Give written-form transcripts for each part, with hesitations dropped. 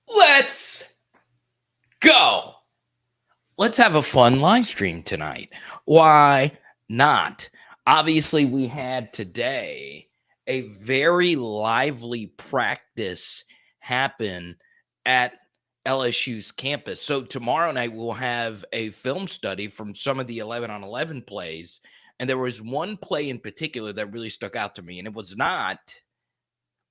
Let's go. Let's have a fun live stream tonight. Why not? Obviously, we had today a very lively practice happen at LSU's campus. So, tomorrow night, we'll have a film study from some of the 11 on 11 plays. And there was one play in particular that really stuck out to me, and it was not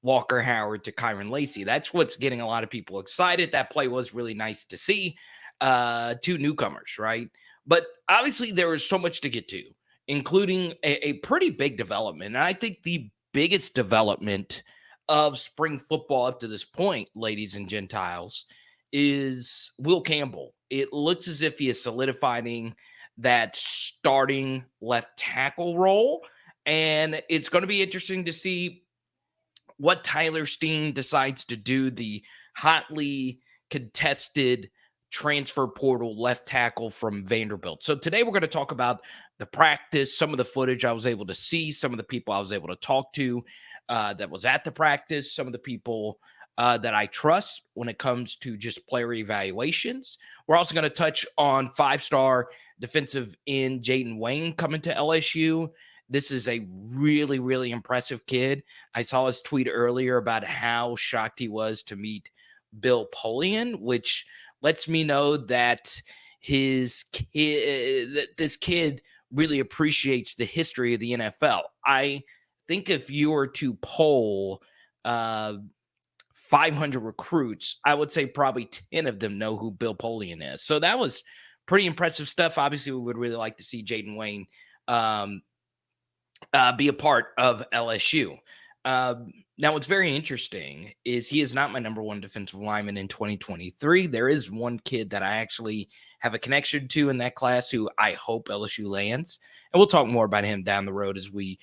Walker Howard to LACY. That's what's getting a lot of people excited. That play was really nice to see. Two newcomers, right? But obviously, there is so much to get to, including a pretty big development. And I think the biggest development of spring football up to this point, ladies and Gentiles, is Will Campbell. It looks as if he is solidifying that starting left tackle role. And it's going to be interesting to see what Tyler Steen decides to do, the hotly contested transfer portal left tackle from Vanderbilt. So today we're going to talk about the practice, some of the footage I was able to see, some of the people I was able to talk to that was at the practice, some of the people that I trust when it comes to just player evaluations. We're also going to touch on five-star defensive end Jaden Wayne coming to LSU. This is a really, really impressive kid. I saw his tweet earlier about how shocked he was to meet Bill Polian, which lets me know that this kid really appreciates the history of the NFL. I think if you were to poll 500 recruits, I would say probably 10 of them know who Bill Polian is. So that was pretty impressive stuff. Obviously, we would really like to see Jaden Wayne be a part of LSU. Now, what's very interesting is he is not my number one defensive lineman in 2023. There is one kid that I actually have a connection to in that class who I hope LSU lands. And we'll talk more about him down the road as we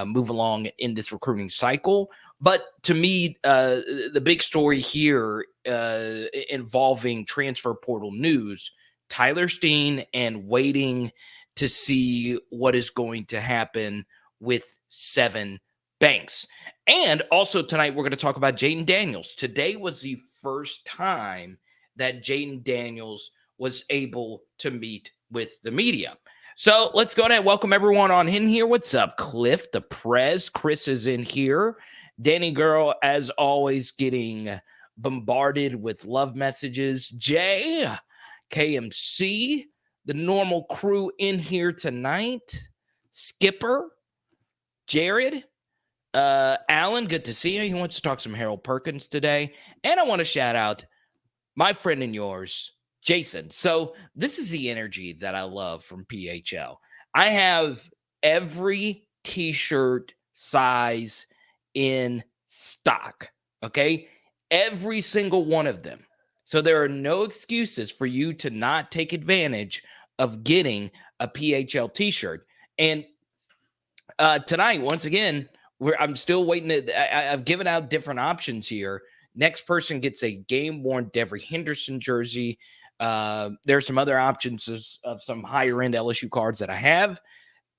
move along in this recruiting cycle. But to me, the big story here involving transfer portal news, Tyler Steen, and waiting to see what is going to happen with Sevyn Banks. And also tonight, we're going to talk about Jaden Daniels. Today was the first time that Jaden Daniels was able to meet with the media. So let's go ahead and welcome everyone on in here. What's up, Cliff, the Prez? Chris is in here. Danny Girl, as always, getting bombarded with love messages. Jay, KMC, the normal crew in here tonight. Skipper, Jared, Alan, good to see you. He wants to talk some Harold Perkins today. And I want to shout out my friend and yours, Jason. So this is the energy that I love from PHL. I have every t-shirt size in stock, okay? Every single one of them. So there are no excuses for you to not take advantage of getting a PHL t-shirt. And tonight, once again, I'm still waiting. I've given out different options here. Next person gets a game-worn Devery Henderson jersey. There's some other options of some higher-end LSU cards that I have.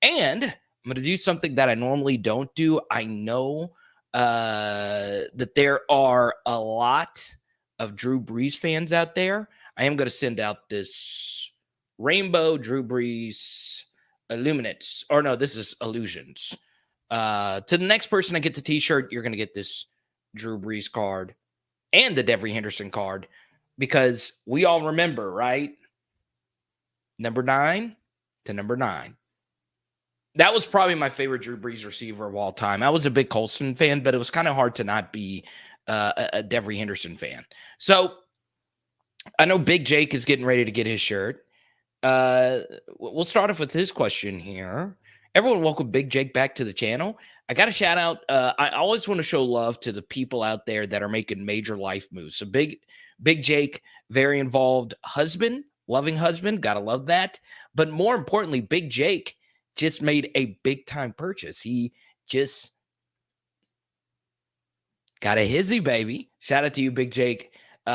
And I'm going to do something that I normally don't do. I know that there are a lot of Drew Brees fans out there. I am going to send out this rainbow Drew Brees Illuminates. Or no, this is Illusions. To the next person that gets a t-shirt, you're going to get this Drew Brees card and the Devery Henderson card because we all remember, right? Number 9 to number 9. That was probably my favorite Drew Brees receiver of all time. I was a big Colston fan, but it was kind of hard to not be a Devery Henderson fan. So I know Big Jake is getting ready to get his shirt. We'll start off with his question here. Everyone, welcome Big Jake back to the channel. I got to shout out. I always want to show love to the people out there that are making major life moves. So Big Jake, very involved husband, loving husband. Got to love that. But more importantly, Big Jake just made a big time purchase. He just got a hizzy, baby. Shout out to you, Big Jake. We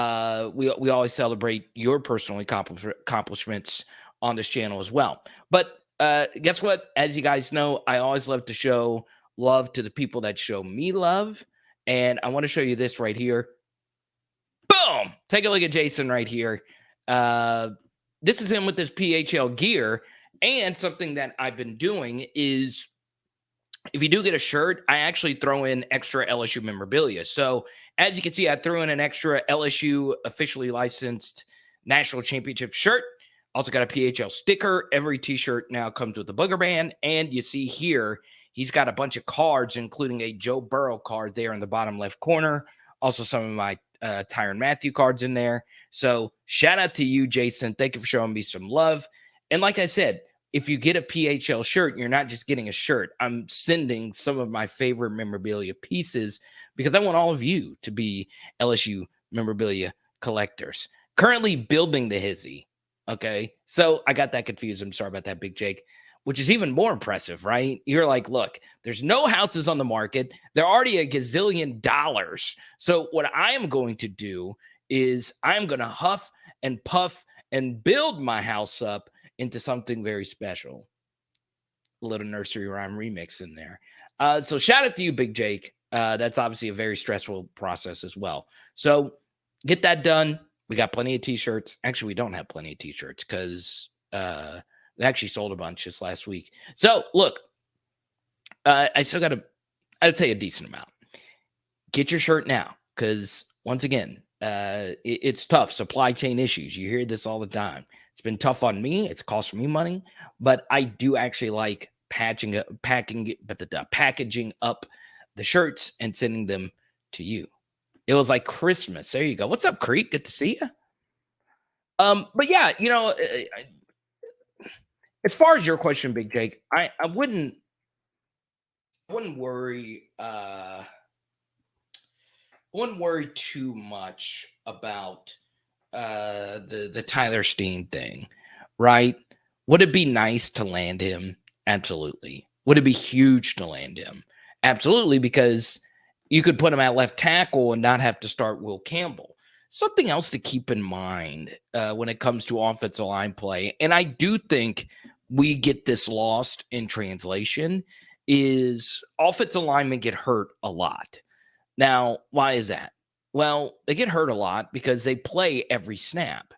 always celebrate your personal accomplishments on this channel as well. But guess what? As you guys know, I always love to show love to the people that show me love. And I want to show you this right here. Boom. Take a look at Jason right here. This is him with his PHL gear. And something that I've been doing is if you do get a shirt, I actually throw in extra LSU memorabilia. So as you can see, I threw in an extra LSU officially licensed national championship shirt. Also got a PHL sticker. Every t-shirt now comes with a booger band. And you see here, he's got a bunch of cards, including a Joe Burrow card there in the bottom left corner. Also some of my Tyrann Mathieu cards in there. So shout out to you, Jason. Thank you for showing me some love. And like I said, if you get a PHL shirt, you're not just getting a shirt. I'm sending some of my favorite memorabilia pieces because I want all of you to be LSU memorabilia collectors. Currently building the hizzy. Okay. So I got that confused. I'm sorry about that, Big Jake, which is even more impressive, right? You're like, look, there's no houses on the market. They're already a gazillion dollars. So what I am going to do is I'm going to huff and puff and build my house up into something very special. A little nursery rhyme remix in there. So shout out to you, Big Jake. That's obviously a very stressful process as well. So get that done. We got plenty of t-shirts. Actually, we don't have plenty of t-shirts because they actually sold a bunch this last week. So look, I still got I'd say a decent amount. Get your shirt now because once again, it's tough. Supply chain issues. You hear this all the time. It's been tough on me. It's cost me money, but I do actually like packaging up the shirts and sending them to you. It was like Christmas. There you go. What's up, Creek? Good to see you. But yeah, as far as your question, Big Jake, I wouldn't worry. I wouldn't worry too much about the Tyler Steen thing, right? Would it be nice to land him? Absolutely. Would it be huge to land him? Absolutely, because you could put him at left tackle and not have to start Will Campbell. Something else to keep in mind when it comes to offensive line play, and I do think we get this lost in translation, is offensive linemen get hurt a lot. Now, why is that? Well, they get hurt a lot because they play every snap,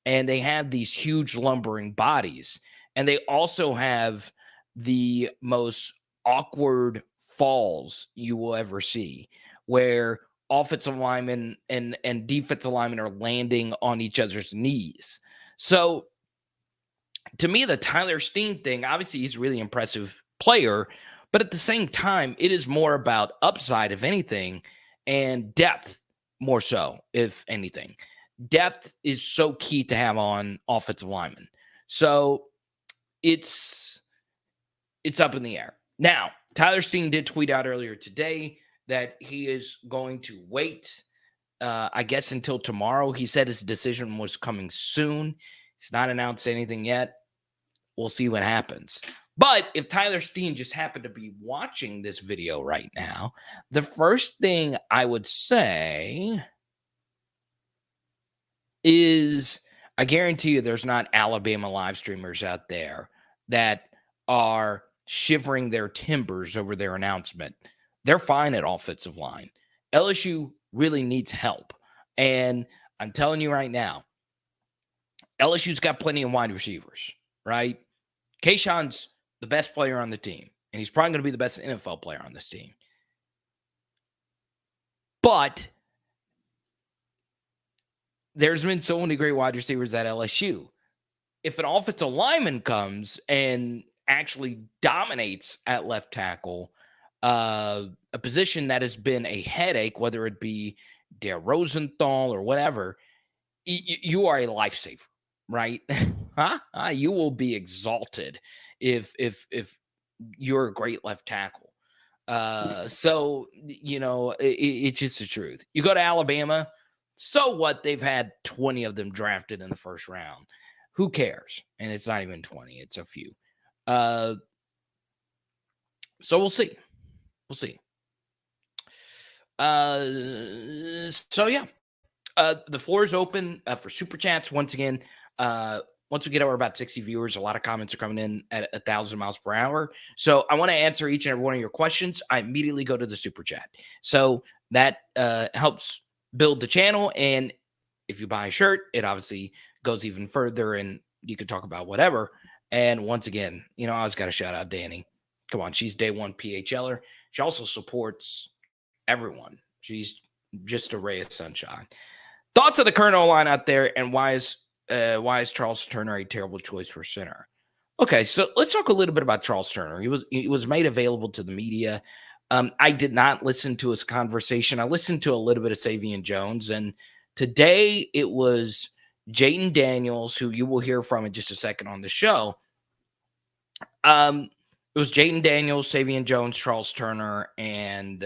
and they have these huge lumbering bodies, and they also have the most awkward falls you will ever see, where offensive linemen and defensive linemen are landing on each other's knees. So to me, the Tyler Steen thing, obviously he's a really impressive player, but at the same time, it is more about upside, if anything, and depth more so, if anything. Depth is so key to have on offensive linemen. So it's up in the air. Now, Tyler Steen did tweet out earlier today that he is going to wait, I guess, until tomorrow. He said his decision was coming soon. He's not announced anything yet. We'll see what happens. But if Tyler Steen just happened to be watching this video right now, the first thing I would say is I guarantee you there's not Alabama live streamers out there that are shivering their timbers over their announcement. They're fine at offensive line. LSU really needs help. And I'm telling you right now, LSU's got plenty of wide receivers, right? Kayshawn's the best player on the team, and he's probably going to be the best NFL player on this team. But there's been so many great wide receivers at LSU. If an offensive lineman comes and actually dominates at left tackle, a position that has been a headache, whether it be Dare Rosenthal or whatever, you are a lifesaver, right? You will be exalted if you're a great left tackle. So, it's just the truth. You go to Alabama, so what? They've had 20 of them drafted in the first round. Who cares? And it's not even 20. It's a few. So we'll see. We'll see. So yeah, the floor is open for super chats. Once again, once we get over about 60 viewers, a lot of comments are coming in at 1,000 miles per hour. So I want to answer each and every one of your questions. I immediately go to the super chat. So that helps build the channel. And if you buy a shirt, it obviously goes even further, and you could talk about whatever. And once again, I always got to shout out Danny. Come on, she's day one PHLer. She also supports everyone. She's just a ray of sunshine. Thoughts of the current O-line out there, and why is Charles Turner a terrible choice for center? Okay, so let's talk a little bit about Charles Turner. He was made available to the media. I did not listen to his conversation. I listened to a little bit of Sevyn Jones, and today it was Jayden Daniels, who you will hear from in just a second on the show. It was Jayden Daniels, Sevyn Jones, Charles Turner, and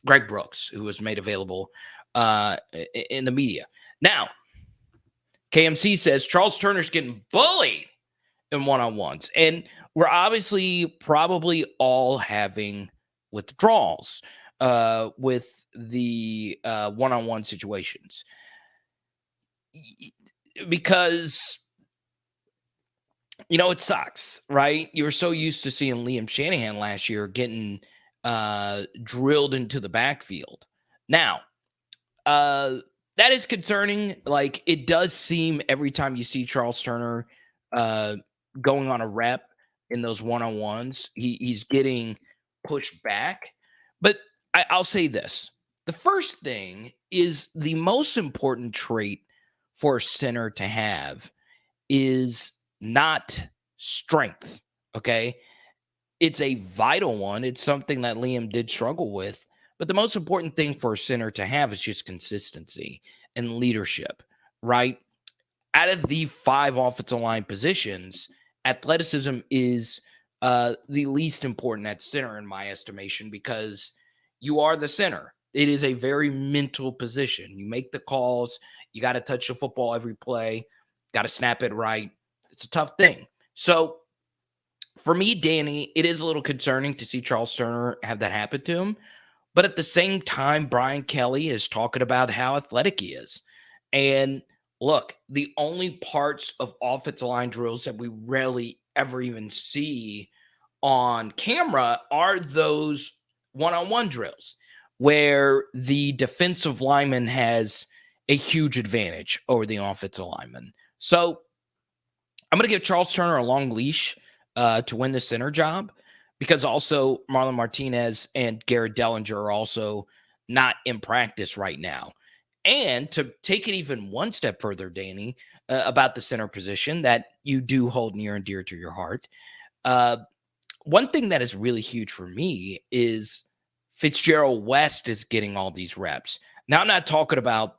Greg Brooks, who was made available in the media. Now, KMC says Charles Turner's getting bullied in one-on-ones, and we're obviously probably all having withdrawals with the one-on-one situations, because it sucks, right? You were so used to seeing Liam Shanahan last year getting drilled into the backfield. Now, that is concerning. Like, it does seem every time you see Charles Turner going on a rep in those one-on-ones, he's getting pushed back. But I'll say this. The first thing is the most important trait for a center to have is not strength, okay? It's a vital one. It's something that Liam did struggle with. But the most important thing for a center to have is just consistency and leadership, right? Out of the 5 offensive line positions, athleticism is the least important at center in my estimation, because you are the center. It is a very mental position. You make the calls. You got to touch the football every play. Got to snap it right. It's a tough thing. So for me, Danny, it is a little concerning to see Charles Turner have that happen to him. But at the same time, Brian Kelly is talking about how athletic he is. And look, the only parts of offensive line drills that we rarely ever even see on camera are those one-on-one drills where the defensive lineman has a huge advantage over the offensive lineman. So I'm going to give Charles Turner a long leash to win the center job, because also Marlon Martinez and Garrett Dellinger are also not in practice right now. And to take it even one step further, Danny, about the center position that you do hold near and dear to your heart, one thing that is really huge for me is Fitzgerald West is getting all these reps. Now, I'm not talking about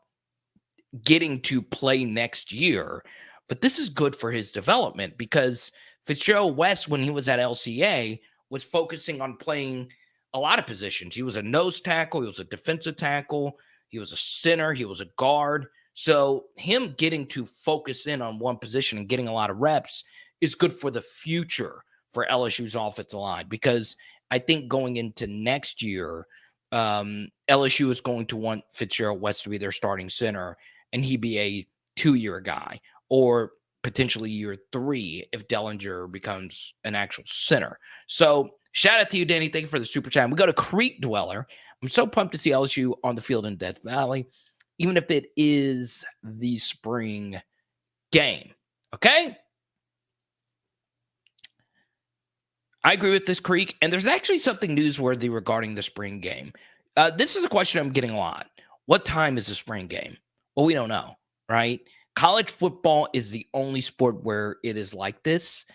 getting to play next year, but this is good for his development, because Fitzgerald West, when he was at LCA, was focusing on playing a lot of positions. He was a nose tackle. He was a defensive tackle. He was a center. He was a guard. So him getting to focus in on one position and getting a lot of reps is good for the future for LSU's offensive line, because I think going into next year, LSU is going to want Fitzgerald West to be their starting center, and he be a 2-year guy, or potentially year 3 if Dellinger becomes an actual center. So shout out to you, Danny. Thank you for the super chat. We go to Creek Dweller. I'm so pumped to see LSU on the field in Death Valley, even if it is the spring game. Okay? I agree with this, Creek. And there's actually something newsworthy regarding the spring game. This is a question I'm getting a lot. What time is the spring game? Well, we don't know, right? College football is the only sport where it is like this.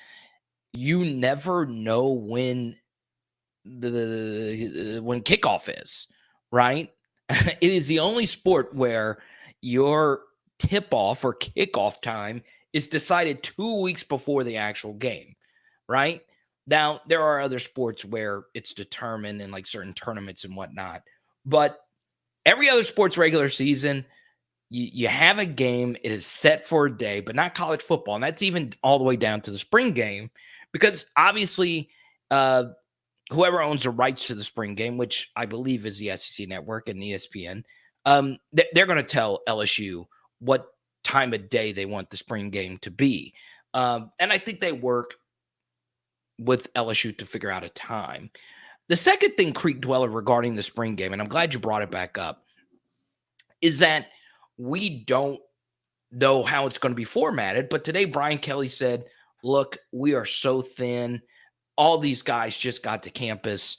You never know when when kickoff is, right? It is the only sport where your tip-off or kickoff time is decided 2 weeks before the actual game, right? Now, there are other sports where it's determined in like certain tournaments and whatnot, but every other sports regular season, you have a game, it is set for a day, but not college football. And that's even all the way down to the spring game, because obviously whoever owns the rights to the spring game, which I believe is the SEC Network and ESPN, they're going to tell LSU what time of day they want the spring game to be. And I think they work with LSU to figure out a time. The second thing, Creek Dweller, regarding the spring game, and I'm glad you brought it back up, is that we don't know how it's going to be formatted. But today, Brian Kelly said, look, we are so thin. All these guys just got to campus.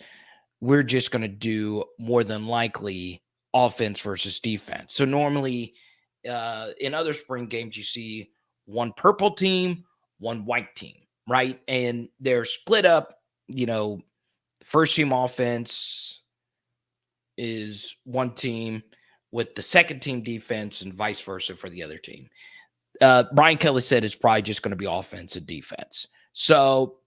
We're just going to do more than likely offense versus defense. So normally in other spring games, you see one purple team, one white team, right? And they're split up, first team offense is one team with the second team defense and vice versa for the other team. Brian Kelly said it's probably just going to be offense and defense. So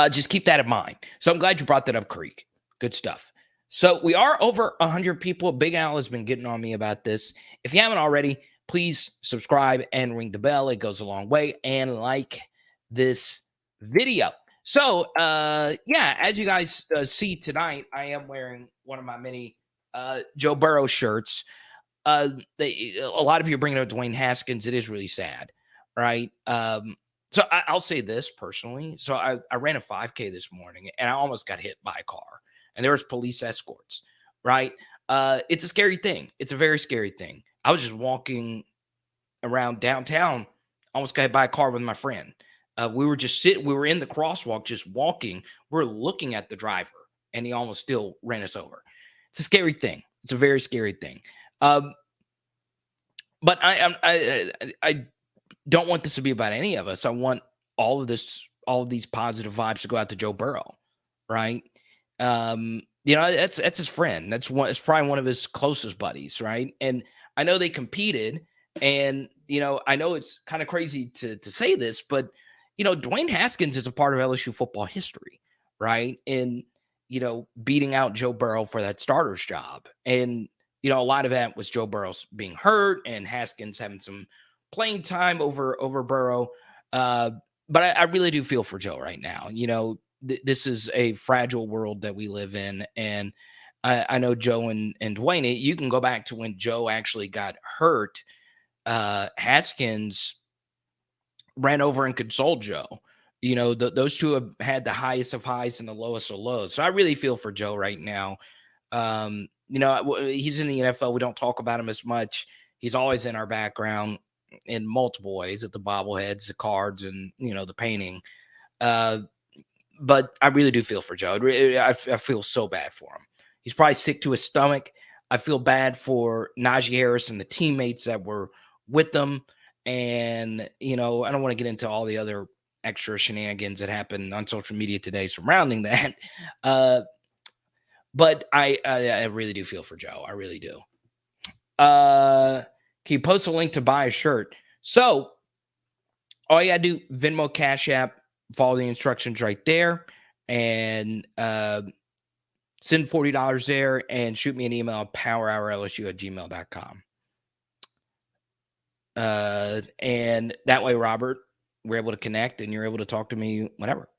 just keep that in mind. So I'm glad you brought that up, Creek. Good stuff. So we are over 100 people. Big Al has been getting on me about this. If you haven't already, please subscribe and ring the bell. It goes a long way. And like this video. So, as you guys see tonight, I am wearing one of my many Joe Burrow shirts. A lot of you are bringing up Dwayne Haskins. It is really sad, right? So I'll say this personally. So I ran a 5K this morning, and I almost got hit by a car. And there was police escorts, right? It's a scary thing. It's a very scary thing. I was just walking around downtown, almost got hit by a car with my friend. We were just we were in the crosswalk, just walking. We're looking at the driver, and he almost still ran us over. It's a scary thing. It's a very scary thing. But I don't want this to be about any of us. I want all of these positive vibes to go out to Joe Burrow, right? That's his friend. It's probably one of his closest buddies, right? And I know they competed, and I know it's kind of crazy to say this, but Dwayne Haskins is a part of LSU football history, right? And beating out Joe Burrow for that starter's job, and a lot of that was Joe Burrow's being hurt and Haskins having some playing time over Burrow. But I really do feel for Joe right now. This is a fragile world that we live in. And I know Joe and Dwayne, you can go back to when Joe actually got hurt. Haskins ran over and consoled Joe. Those two have had the highest of highs and the lowest of lows. So I really feel for Joe right now. He's in the NFL. We don't talk about him as much. He's always in our background in multiple ways, at the bobbleheads, the cards, and the painting. But I really do feel for Joe. I feel so bad for him. He's probably sick to his stomach. I feel bad for Najee Harris and the teammates that were with them. And, I don't want to get into all the other extra shenanigans that happened on social media today surrounding that. But I really do feel for Joe. I really do. Can you post a link to buy a shirt? So all you got to do, Venmo, Cash App, follow the instructions right there, and send $40 there and shoot me an email at powerhourlsu@gmail.com. And that way, Robert, we're able to connect and you're able to talk to me whenever.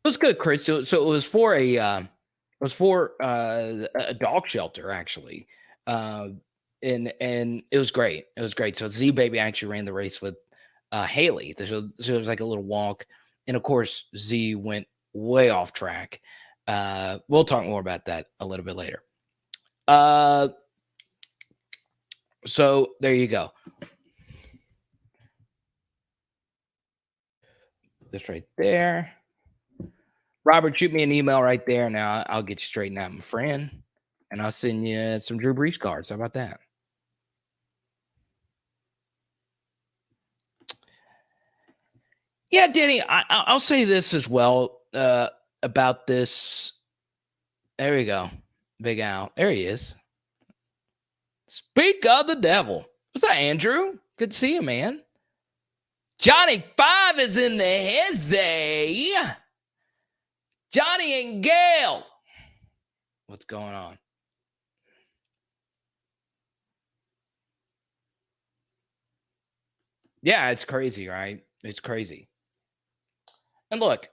It was good, Chris. So it was for a dog shelter, actually. And it was great. It was great. So Z Baby actually ran the race with Haley. So it was like a little walk. And of course, Z went way off track. We'll talk more about that a little bit later. So there you go. This right there. Robert, shoot me an email right there. Now I'll get you straightened out, my friend. And I'll send you some Drew Brees cards. How about that? Yeah, Danny, I'll say this as well about this. There we go. Big Al. There he is. Speak of the devil. What's that, Andrew? Good to see you, man. Johnny 5 is in the hizzy. Johnny and Gail. What's going on? Yeah, it's crazy, right? It's crazy. And look,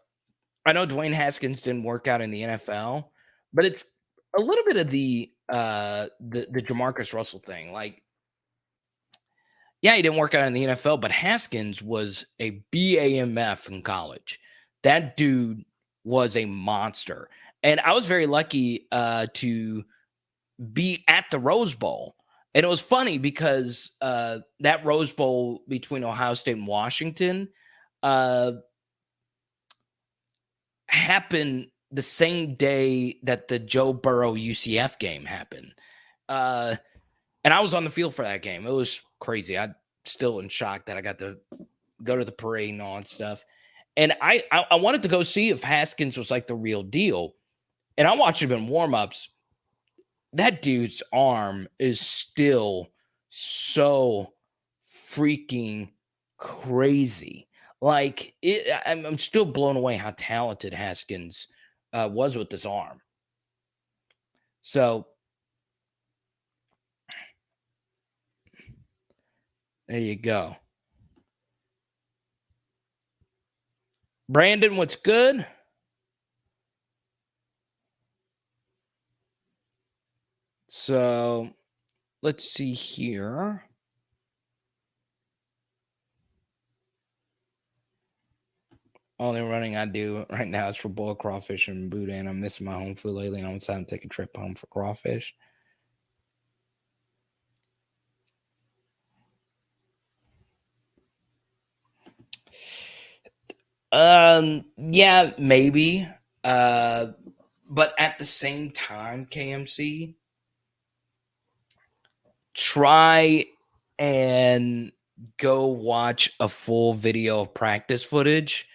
I know Dwayne Haskins didn't work out in the NFL, but it's a little bit of the Jamarcus Russell thing. Like, yeah, he didn't work out in the NFL, but Haskins was a BAMF in college. That dude was a monster. And I was very lucky to be at the Rose Bowl. And it was funny because that Rose Bowl between Ohio State and Washington happened the same day that the Joe Burrow UCF game happened. And I was on the field for that game. It was crazy. I'm still in shock that I got to go to the parade and all that stuff. And I wanted to go see if Haskins was like the real deal. And I watched him in warmups. That dude's arm is still so freaking crazy. Like I'm still blown away how talented Haskins was with this arm. So there you go. Brandon, what's good? So let's see here. Only running I do right now is for boiled crawfish and boudin. I'm missing my home food lately. I'm deciding to take a trip home for crawfish. Yeah, maybe. But at the same time, KMC, try and go watch a full video of practice footage,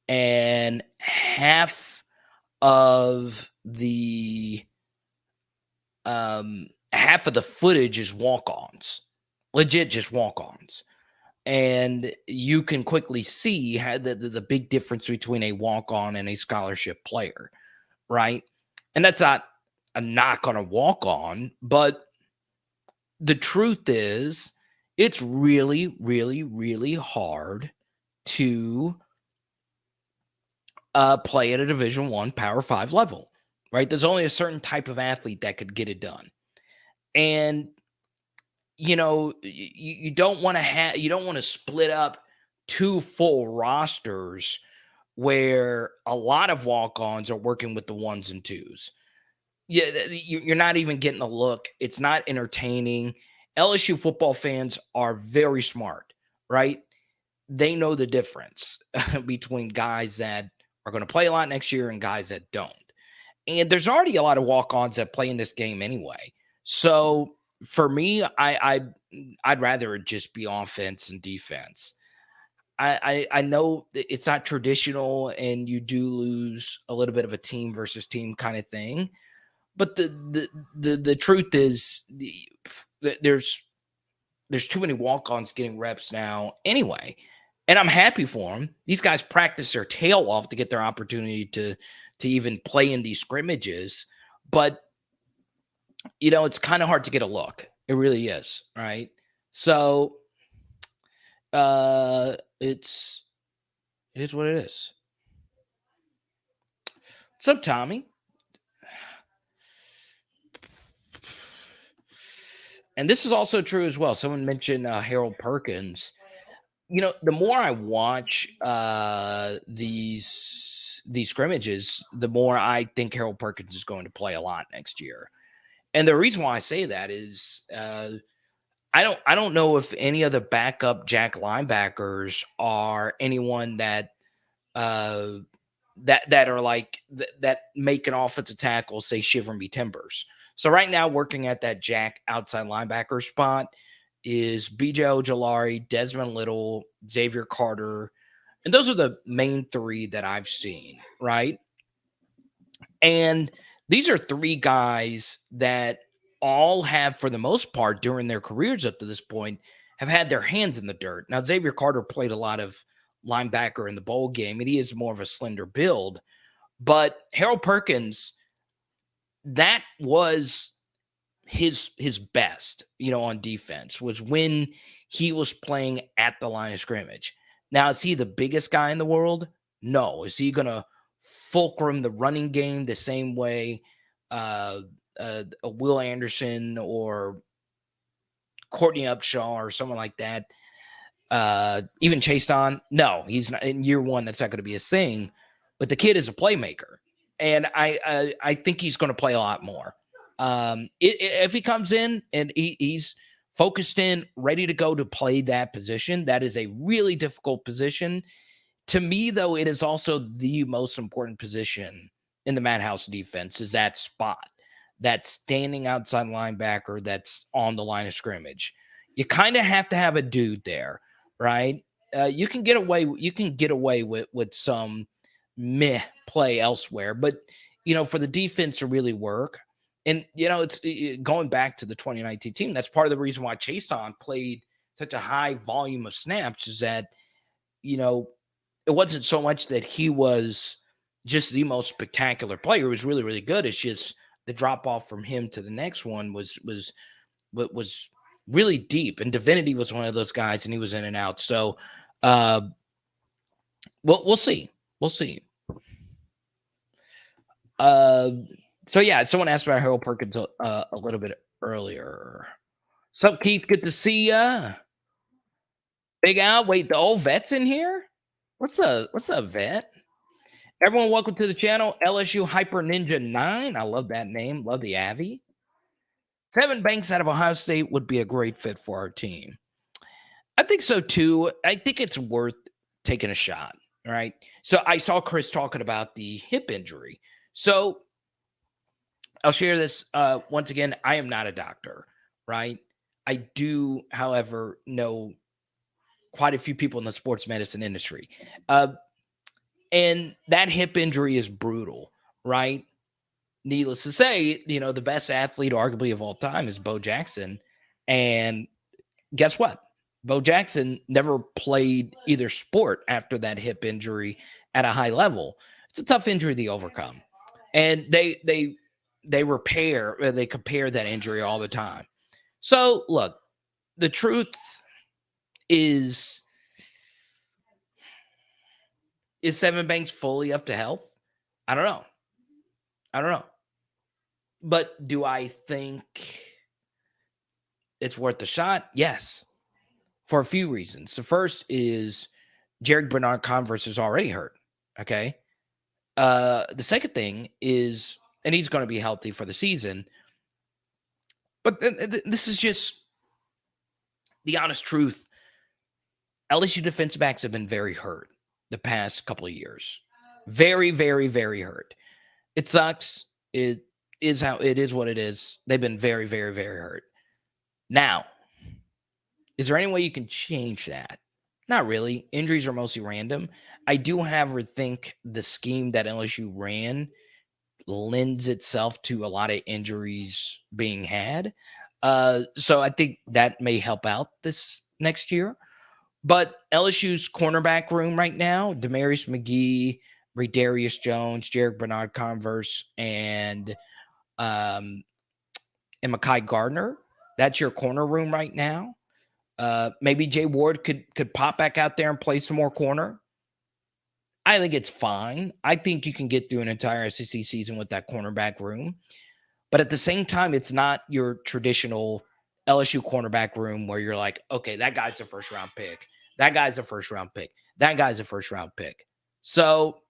and half of the footage is walk-ons, legit just walk-ons. And you can quickly see how the big difference between a walk-on and a scholarship player, right? And that's not a knock on a walk-on, but the truth is it's really, really, really hard to play at a Division I Power 5 level, right? There's only a certain type of athlete that could get it done. And you know, you don't want to split up two full rosters where a lot of walk-ons are working with the ones and twos. Yeah, you're not even getting a look. It's not entertaining. LSU football fans are very smart, right? They know the difference between guys that are going to play a lot next year and guys that don't. And there's already a lot of walk-ons that play in this game anyway. So for me, I'd rather it just be offense and defense. I know it's not traditional, and you do lose a little bit of a team versus team kind of thing. But the truth is, there's too many walk-ons getting reps now anyway, and I'm happy for them. These guys practice their tail off to get their opportunity to even play in these scrimmages, but you know, it's kind of hard to get a look. It really is, right? So it is what it is. What's up, Tommy? And this is also true as well. Someone mentioned Harold Perkins. You know, the more I watch these scrimmages, the more I think Harold Perkins is going to play a lot next year. And the reason why I say that is I don't know if any of the backup jack linebackers are anyone that that are like that make an offensive tackle say shiver me timbers. So right now, working at that jack outside linebacker spot is BJ Ojolari, Desmond Little, Xavier Carter, and those are the main three that I've seen, right? And these are three guys that all have, for the most part, during their careers up to this point, have had their hands in the dirt. Now, Xavier Carter played a lot of linebacker in the bowl game, and he is more of a slender build. But Harold Perkins, that was his best, you know, on defense, was when he was playing at the line of scrimmage. Now, is he the biggest guy in the world? No. Is he going to fulcrum the running game the same way a Will Anderson or Courtney Upshaw or someone like that, even Chase on? No, he's not. In year one, that's not going to be a thing. But the kid is a playmaker. And I think he's going to play a lot more. If he comes in and he's focused in, ready to go to play that position, that is a really difficult position. To me, though, it is also the most important position in the Madhouse defense is that spot, that standing outside linebacker that's on the line of scrimmage. You kind of have to have a dude there, right? You can get away with some meh play elsewhere, but for the defense to really work, and it's going back to the 2019 team. That's part of the reason why Chason played such a high volume of snaps is that it wasn't so much that he was just the most spectacular player. He was really, really good. It's just the drop off from him to the next one was really deep. And Divinity was one of those guys, and he was in and out. So, we'll see. We'll see. So yeah, someone asked about Harold Perkins a little bit earlier. What's up, Keith? Good to see ya. Big Al. Wait, the old vet's in here? What's up, vet? Everyone, welcome to the channel. LSU Hyper Ninja 9. I love that name. Love the Avi. Sevyn Banks out of Ohio State would be a great fit for our team. I think so too. I think it's worth taking a shot, right? So I saw Chris talking about the hip injury. So I'll share this once again. I am not a doctor, right? I do, however, know quite a few people in the sports medicine industry. And that hip injury is brutal, right? Needless to say, the best athlete arguably of all time is Bo Jackson. And guess what? Bo Jackson never played either sport after that hip injury at a high level. It's a tough injury to overcome. And they compare that injury all the time. So look, the truth is Sevyn Banks fully up to health? I don't know. But do I think it's worth the shot? Yes. For a few reasons. The first is Jarek Bernard-Converse is already hurt. Okay. The second thing is, and he's going to be healthy for the season, but this is just the honest truth. LSU defensive backs have been very hurt the past couple of years. Very, very, very hurt. It sucks. It is what it is. They've been very, very, very hurt. Now, is there any way you can change that? Not really. Injuries are mostly random. I do have her think the scheme that LSU ran lends itself to a lot of injuries being had. So I think that may help out this next year. But LSU's cornerback room right now, Demarius McGee, Redarius Jones, Jarek Bernard-Converse, and Mekhi Gardner. That's your corner room right now. Maybe Jay Ward could pop back out there and play some more corner. I think it's fine. I think you can get through an entire SEC season with that cornerback room. But at the same time, it's not your traditional LSU cornerback room where you're like, okay, that guy's a first-round pick. That guy's a first-round pick. That guy's a first-round pick. So,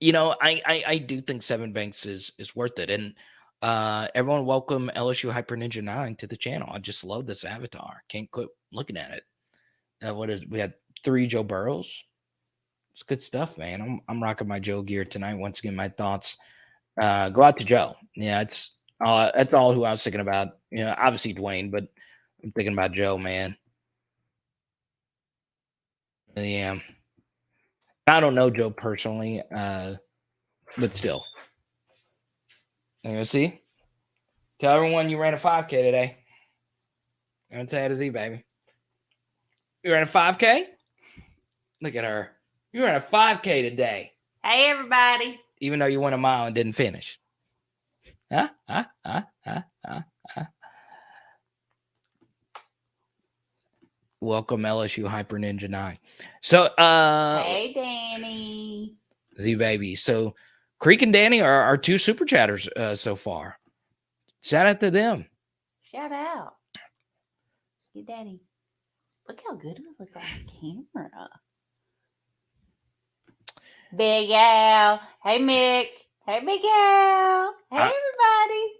I do think Sevyn Banks is worth it. And everyone, welcome LSU Hyper Ninja 9 to the channel. I just love this avatar. Can't quit looking at it. We had 3 Joe Burrows. It's good stuff, man. I'm rocking my Joe gear tonight. Once again, my thoughts go out to Joe. Yeah, that's all who I was thinking about. Obviously Dwayne, but I'm thinking about Joe, man. Yeah. I don't know Joe personally, but still. See? Tell everyone you ran a 5K today. I'm say it to Z, baby. You ran a 5K? Look at her. You ran a 5K today. Hey, everybody. Even though you went a mile and didn't finish. Welcome LSU Hyper Ninja 9. So hey Danny. Z baby. So Creek and Danny are our 2 super chatters so far. Shout out to them. Shout out. Hey Danny. Look how good we look on camera. Big Al. Hey, Mick. Hey, Big Al. Hey, I- everybody.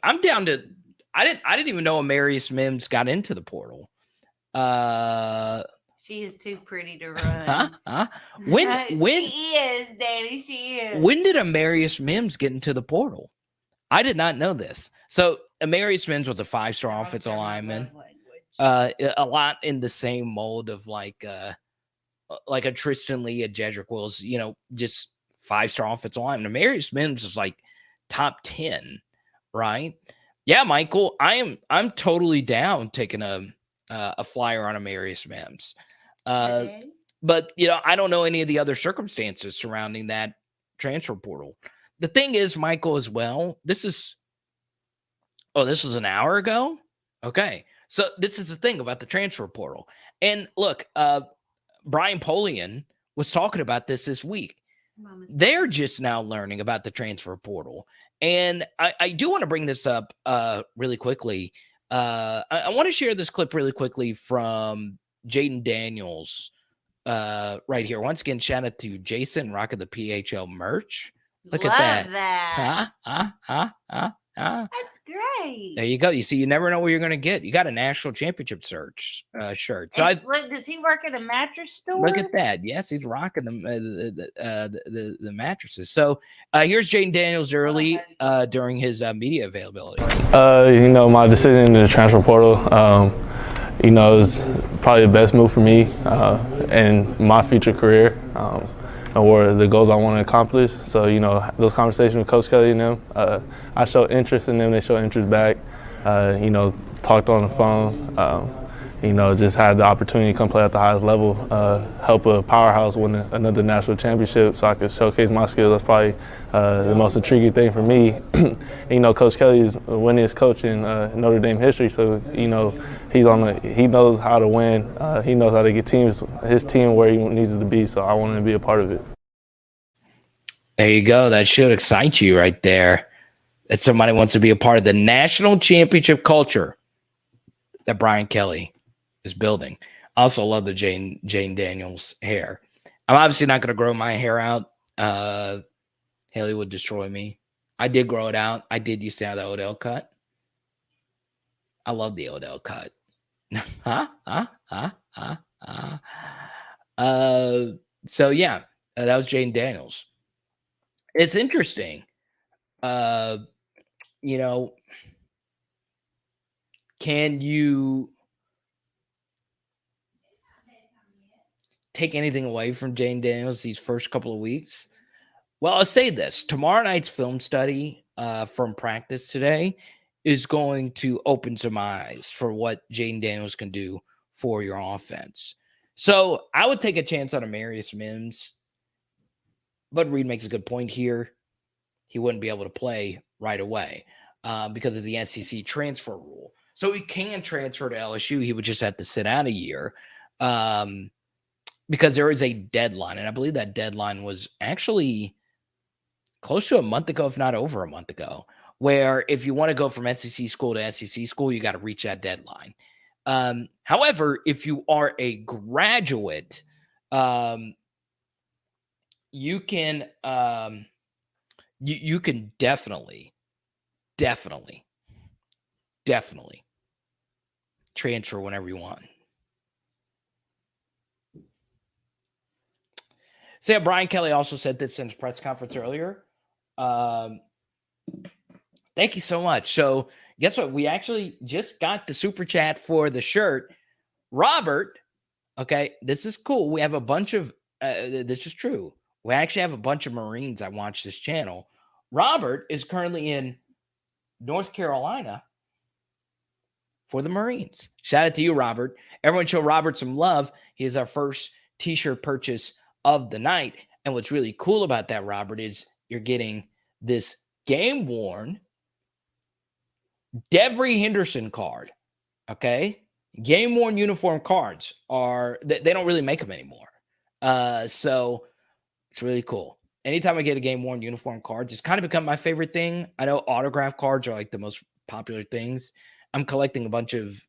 I'm down to. I didn't even know Amarius Mims got into the portal. She is too pretty to run. When she is, Daddy. She is. When did Amarius Mims get into the portal? I did not know this. So Amarius Mims was a 5-star offensive lineman. A lot in the same mold of like a Tristan Lee, a Jedrick Wills, just 5-star offensive lineman. Amarius Mims is like top 10, right? Yeah, Michael, I'm totally down taking a flyer on Amarius Mims. But I don't know any of the other circumstances surrounding that transfer portal. The thing is, Michael, as well, this was an hour ago. Okay. So this is the thing about the transfer portal. And look, Brian Polian was talking about this week. They're just now learning about the transfer portal. And I do want to bring this up really quickly. I want to share this clip really quickly from Jaden Daniels right here. Once again, shout out to Jason rocking the PHL merch. Look Love at that. That's great. There you go. You see, you never know what you're going to get. You got a national championship shirt. So look, does he work at a mattress store? Look at that. Yes, he's rocking the mattresses. So here's Jaden Daniels early during his media availability. My decision in the transfer portal, it was probably the best move for me and my future career. Or the goals I want to accomplish. So, those conversations with Coach Kelly and them, I show interest in them, they show interest back. Talked on the phone, just had the opportunity to come play at the highest level, help a powerhouse win another national championship so I could showcase my skills. That's probably the most intriguing thing for me. Coach Kelly is the winningest coach in Notre Dame history, so, he knows how to win. He knows how to get his team where he needs it to be, so I wanted to be a part of it. There you go. That should excite you right there. That somebody wants to be a part of the national championship culture that Brian Kelly is building. I also love the Jane Daniels hair. I'm obviously not going to grow my hair out. Haley would destroy me. I did grow it out. I did used to have the Odell cut. I love the Odell cut. So yeah, that was Jane Daniels. It's interesting. Can you take anything away from Jane Daniels these first couple of weeks? Well, I'll say this. Tomorrow night's film study from practice today is going to open some eyes for what Jane Daniels can do for your offense. So I would take a chance on Amarius Mims. But Reed makes a good point here. He wouldn't be able to play right away because of the SEC transfer rule. So he can transfer to LSU. He would just have to sit out a year because there is a deadline. And I believe that deadline was actually close to a month ago, if not over a month ago, where if you want to go from SEC school to SEC school, you got to reach that deadline. However, if you are a graduate, you can you can definitely transfer whenever you want. So yeah, Brian Kelly also said this in his press conference earlier. Thank you so much. So guess what? We actually just got the super chat for the shirt. Robert, okay, this is cool. We have a bunch of this is true. We actually have a bunch of Marines that watch this channel. Robert is currently in North Carolina for the Marines. Shout out to you, Robert. Everyone show Robert some love. He is our first t-shirt purchase of the night. And what's really cool about that, Robert, is you're getting this game-worn Devery Henderson card. Okay? Game-worn uniform cards they don't really make them anymore. So it's really cool. Anytime I get a game-worn uniform cards, it's kind of become my favorite thing. I know autograph cards are like the most popular things. I'm collecting a bunch of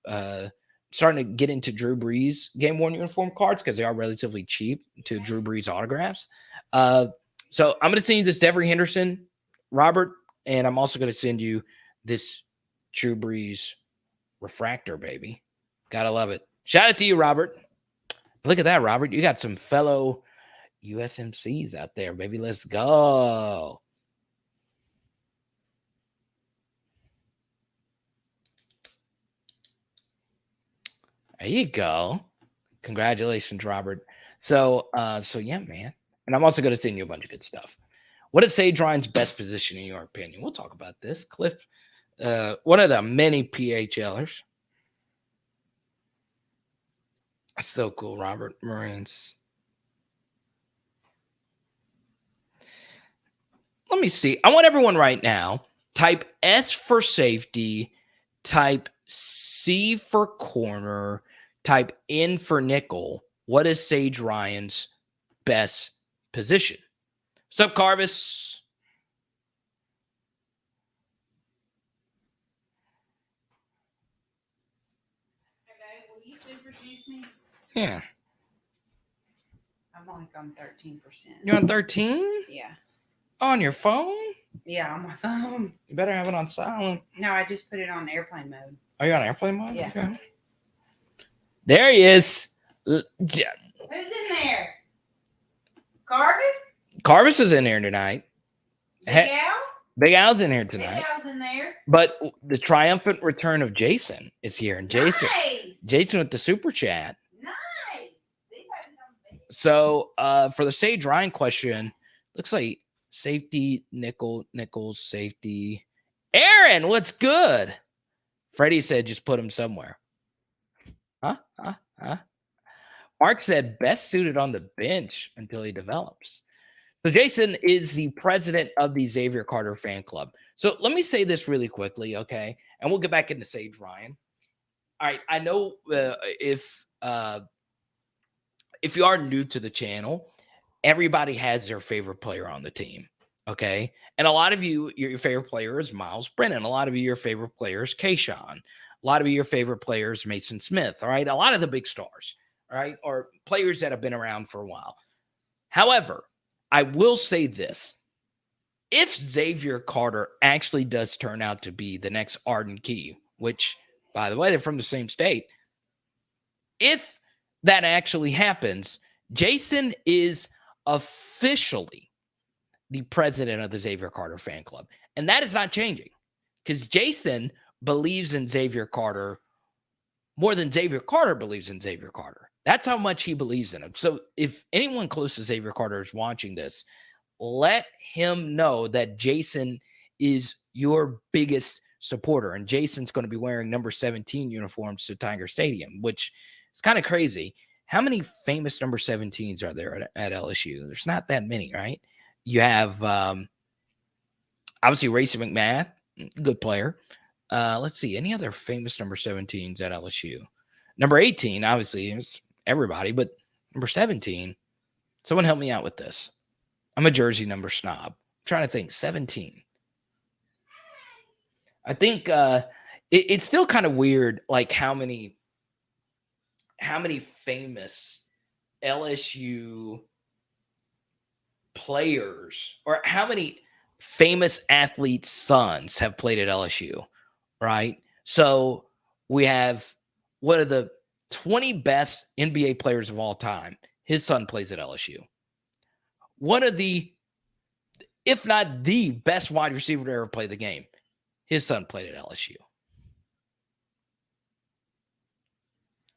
starting to get into Drew Brees game-worn uniform cards because they are relatively cheap to Drew Brees autographs. So I'm going to send you this Devery Henderson, Robert, and I'm also going to send you this Drew Brees refractor, baby. Gotta love it. Shout out to you, Robert. Look at that, Robert. You got some fellow USMCs out there, baby. Let's go. There you go. Congratulations, Robert. So yeah, man. And I'm also going to send you a bunch of good stuff. What is Sage Ryan's best position in your opinion? We'll talk about this. Cliff, one of the many PHLers. So cool, Robert Marines. Let me see. I want everyone right now, type S for safety, type C for corner, type N for nickel. What is Sage Ryan's best position? What's up, Carvis? Okay, will you super juice me? Yeah. I'm like on 13%. You're on 13? Yeah. On your phone? Yeah, on my phone. You better have it on silent. No, I just put it on airplane mode. Are you on airplane mode? Yeah. Okay. There he is. Who's in there? Carvis? Carvis is in here tonight. Big Al? Big Al's in here Big tonight. Al's in there. But the triumphant return of Jason is here. And Jason, Nice. Jason with the super chat. Nice. So for the Sage Ryan question, looks like safety, nickels, safety. Aaron, what's good? Freddie said just put him somewhere. Huh? Mark said best suited on the bench until he develops. So Jason is the president of the Xavier Carter fan club. So let me say this really quickly, okay? And we'll get back into Sage Ryan. All right, I know if you are new to the channel, everybody has their favorite player on the team, okay? And a lot of you, your favorite player is Miles Brennan. A lot of you, your favorite player is Kayshawn. A lot of you, your favorite player is Mason Smith, all right? A lot of the big stars, all right, or players that have been around for a while. However, I will say this. If Xavier Carter actually does turn out to be the next Arden Key, which, by the way, they're from the same state, if that actually happens, Jason is officially the president of the Xavier Carter fan club. And that is not changing because Jason believes in Xavier Carter more than Xavier Carter believes in Xavier Carter. That's how much he believes in him. So if anyone close to Xavier Carter is watching this, let him know that Jason is your biggest supporter. And Jason's going to be wearing number 17 uniforms to Tiger Stadium, which is kind of crazy. How many famous number 17s are there at LSU? There's not that many, right? You have obviously Racy McMath, good player. Let's see, any other famous number 17s at LSU? Number 18, obviously, is everybody, but number 17, someone help me out with this. I'm a jersey number snob. I'm trying to think, 17. I think it's still kind of weird, like how many famous LSU players or how many famous athletes' sons have played at LSU, right? So we have one of the 20 best NBA players of all time. His son plays at LSU. One of the, if not the best wide receiver to ever play the game. His son played at LSU.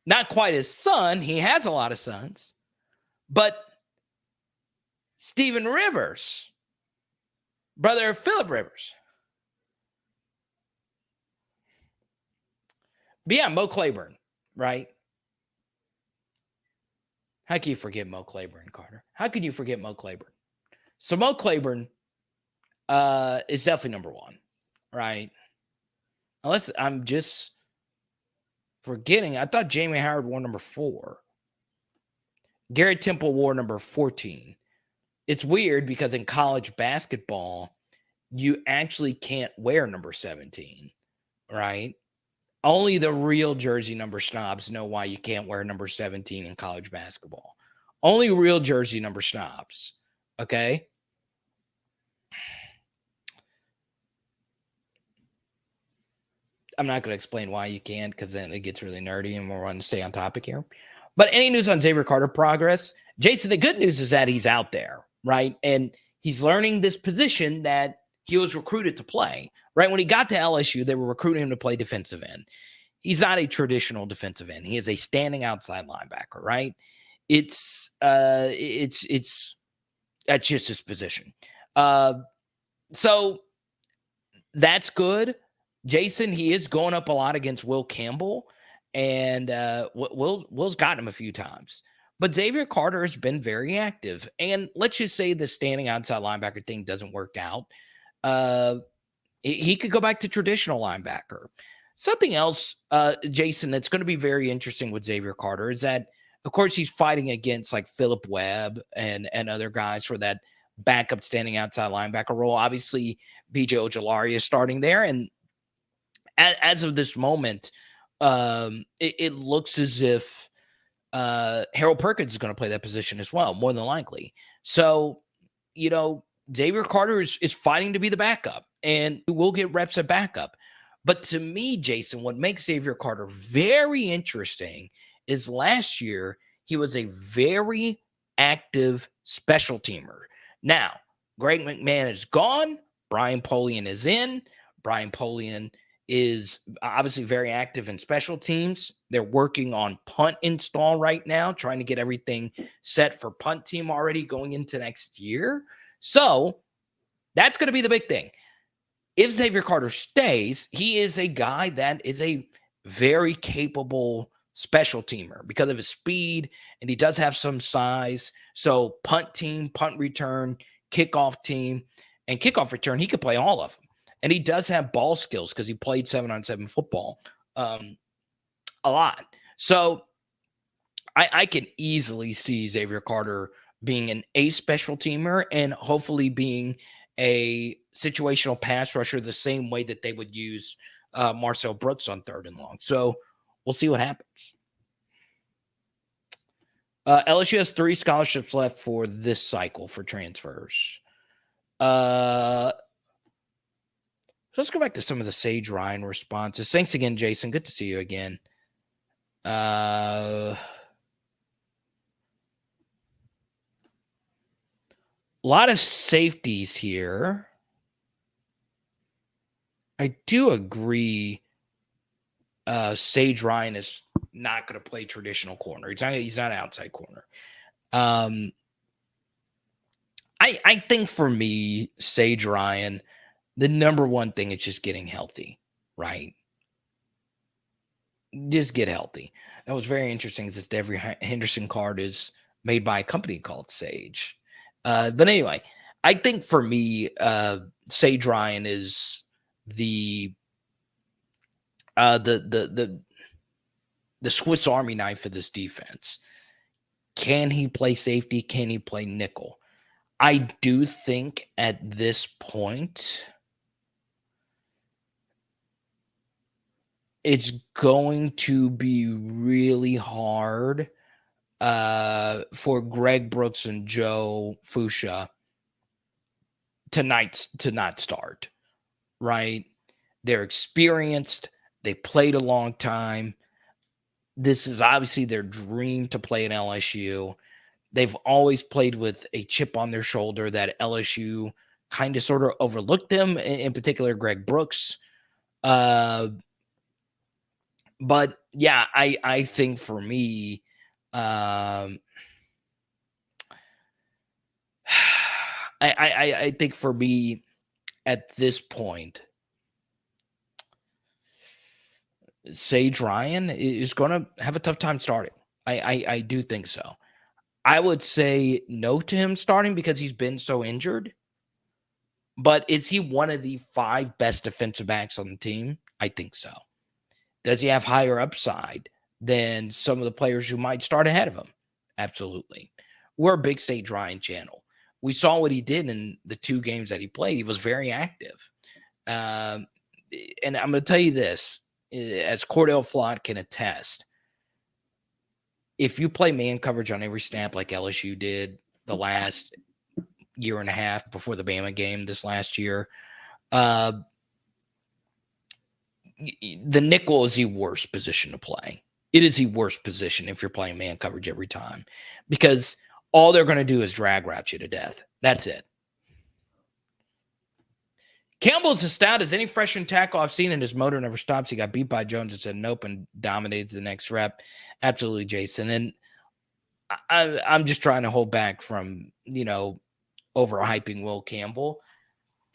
Not quite his son. He has a lot of sons. But Stephen Rivers, brother of Phillip Rivers. But yeah, Mo Claiborne, right? How can you forget Mo Claiborne, Carter? How could you forget Mo Claiborne? So Mo Claiborne is definitely number one, right? Unless I'm just forgetting. I thought Jamie Howard wore number 4. Garrett Temple wore number 14. It's weird because in college basketball, you actually can't wear number 17, right? Only the real jersey number snobs know why you can't wear number 17 in college basketball. Only real jersey number snobs. Okay. I'm not going to explain why you can't because then it gets really nerdy and we're wanting to stay on topic here. But any news on Xavier Carter progress? Jason, the good news is that he's out there, right? And he's learning this position that he was recruited to play, right? When he got to LSU, they were recruiting him to play defensive end. He's not a traditional defensive end. He is a standing outside linebacker, right? That's just his position. So that's good. Jason, he is going up a lot against Will Campbell, and Will's gotten him a few times. But Xavier Carter has been very active. And let's just say the standing outside linebacker thing doesn't work out. He could go back to traditional linebacker. Something else, Jason, that's going to be very interesting with Xavier Carter is that, of course, he's fighting against like Philip Webb and other guys for that backup standing outside linebacker role. Obviously, BJ Ojulari is starting there. And as of this moment, it looks as if Harold Perkins is going to play that position as well, more than likely. So, Xavier Carter is fighting to be the backup, and will get reps at backup. But to me, Jason, what makes Xavier Carter very interesting is last year he was a very active special teamer. Now, Greg McMahon is gone. Brian Polian is in. Brian Polian is obviously very active in special teams. They're working on punt install right now, trying to get everything set for punt team already going into next year. So that's going to be the big thing. If Xavier Carter stays, he is a guy that is a very capable special teamer because of his speed, and he does have some size. So punt team, punt return, kickoff team, and kickoff return, he could play all of them. And he does have ball skills because he played 7-on-7 football a lot. So I can easily see Xavier Carter being an A special teamer and hopefully being a situational pass rusher the same way that they would use Marcel Brooks on 3rd and long. So we'll see what happens. LSU has 3 scholarships left for this cycle for transfers. So let's go back to some of the Sage Ryan responses. Thanks again, Jason. Good to see you again. A lot of safeties here. I do agree Sage Ryan is not going to play traditional corner. He's not an outside corner. I think for me, Sage Ryan, the number one thing is just getting healthy, right? Just get healthy. That was very interesting. Is this Devery Henderson card is made by a company called Sage. But anyway, I think for me, Sage Ryan is the Swiss Army knife of this defense. Can he play safety? Can he play nickel? I do think at this point, it's going to be really hard for Greg Brooks and Joe Fuchsia to not start, right? They're experienced. They played a long time. This is obviously their dream to play at LSU. They've always played with a chip on their shoulder that LSU kind of sort of overlooked them, in particular Greg Brooks. But yeah, I think for me, I think for me at this point, Sage Ryan is going to have a tough time starting. I do think so. I would say no to him starting because he's been so injured. But is he one of the 5 best defensive backs on the team? I think so. Does he have higher upside than some of the players who might start ahead of him? Absolutely. We're a big Sage Ryan channel. We saw what he did in the 2 games that he played. He was very active. And I'm going to tell you this. as Cordell Flott can attest, if you play man coverage on every snap like LSU did the last year and a half before the Bama game this last year, the nickel is the worst position to play. It is the worst position if you're playing man coverage every time, because all they're going to do is drag route you to death. That's it. Campbell's as stout as any freshman tackle I've seen, and his motor never stops. He got beat by Jones and said nope and dominated the next rep. Absolutely, Jason. And I'm just trying to hold back from, overhyping Will Campbell.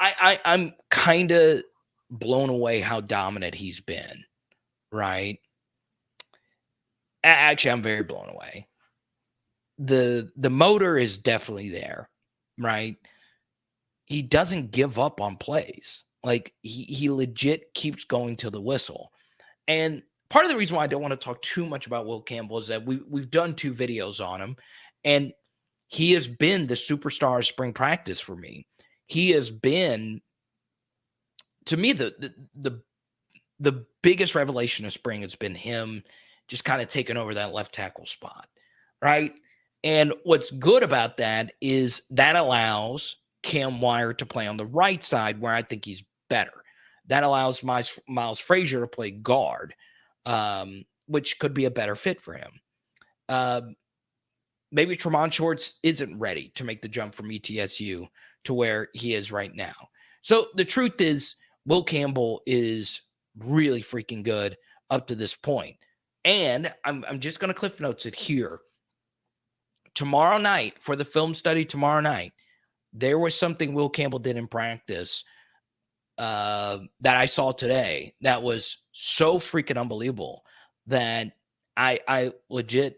I'm kind of blown away how dominant he's been, right? Actually, I'm very blown away. The motor is definitely there, right? He doesn't give up on plays. Like he legit keeps going to the whistle. And part of the reason why I don't want to talk too much about Will Campbell is that we've done 2 videos on him, and he has been the superstar of spring practice for me. He has been, to me, the biggest revelation of spring has been him just kind of taking over that left tackle spot, right? And what's good about that is that allows Cam Wire to play on the right side where I think he's better. That allows Miles Frazier to play guard, which could be a better fit for him. Maybe Tremont Shorts isn't ready to make the jump from ETSU to where he is right now. So the truth is, Will Campbell is really freaking good up to this point. And I'm just going to cliff notes it here. Tomorrow night, for the film study tomorrow night, there was something Will Campbell did in practice that I saw today that was so freaking unbelievable that I legit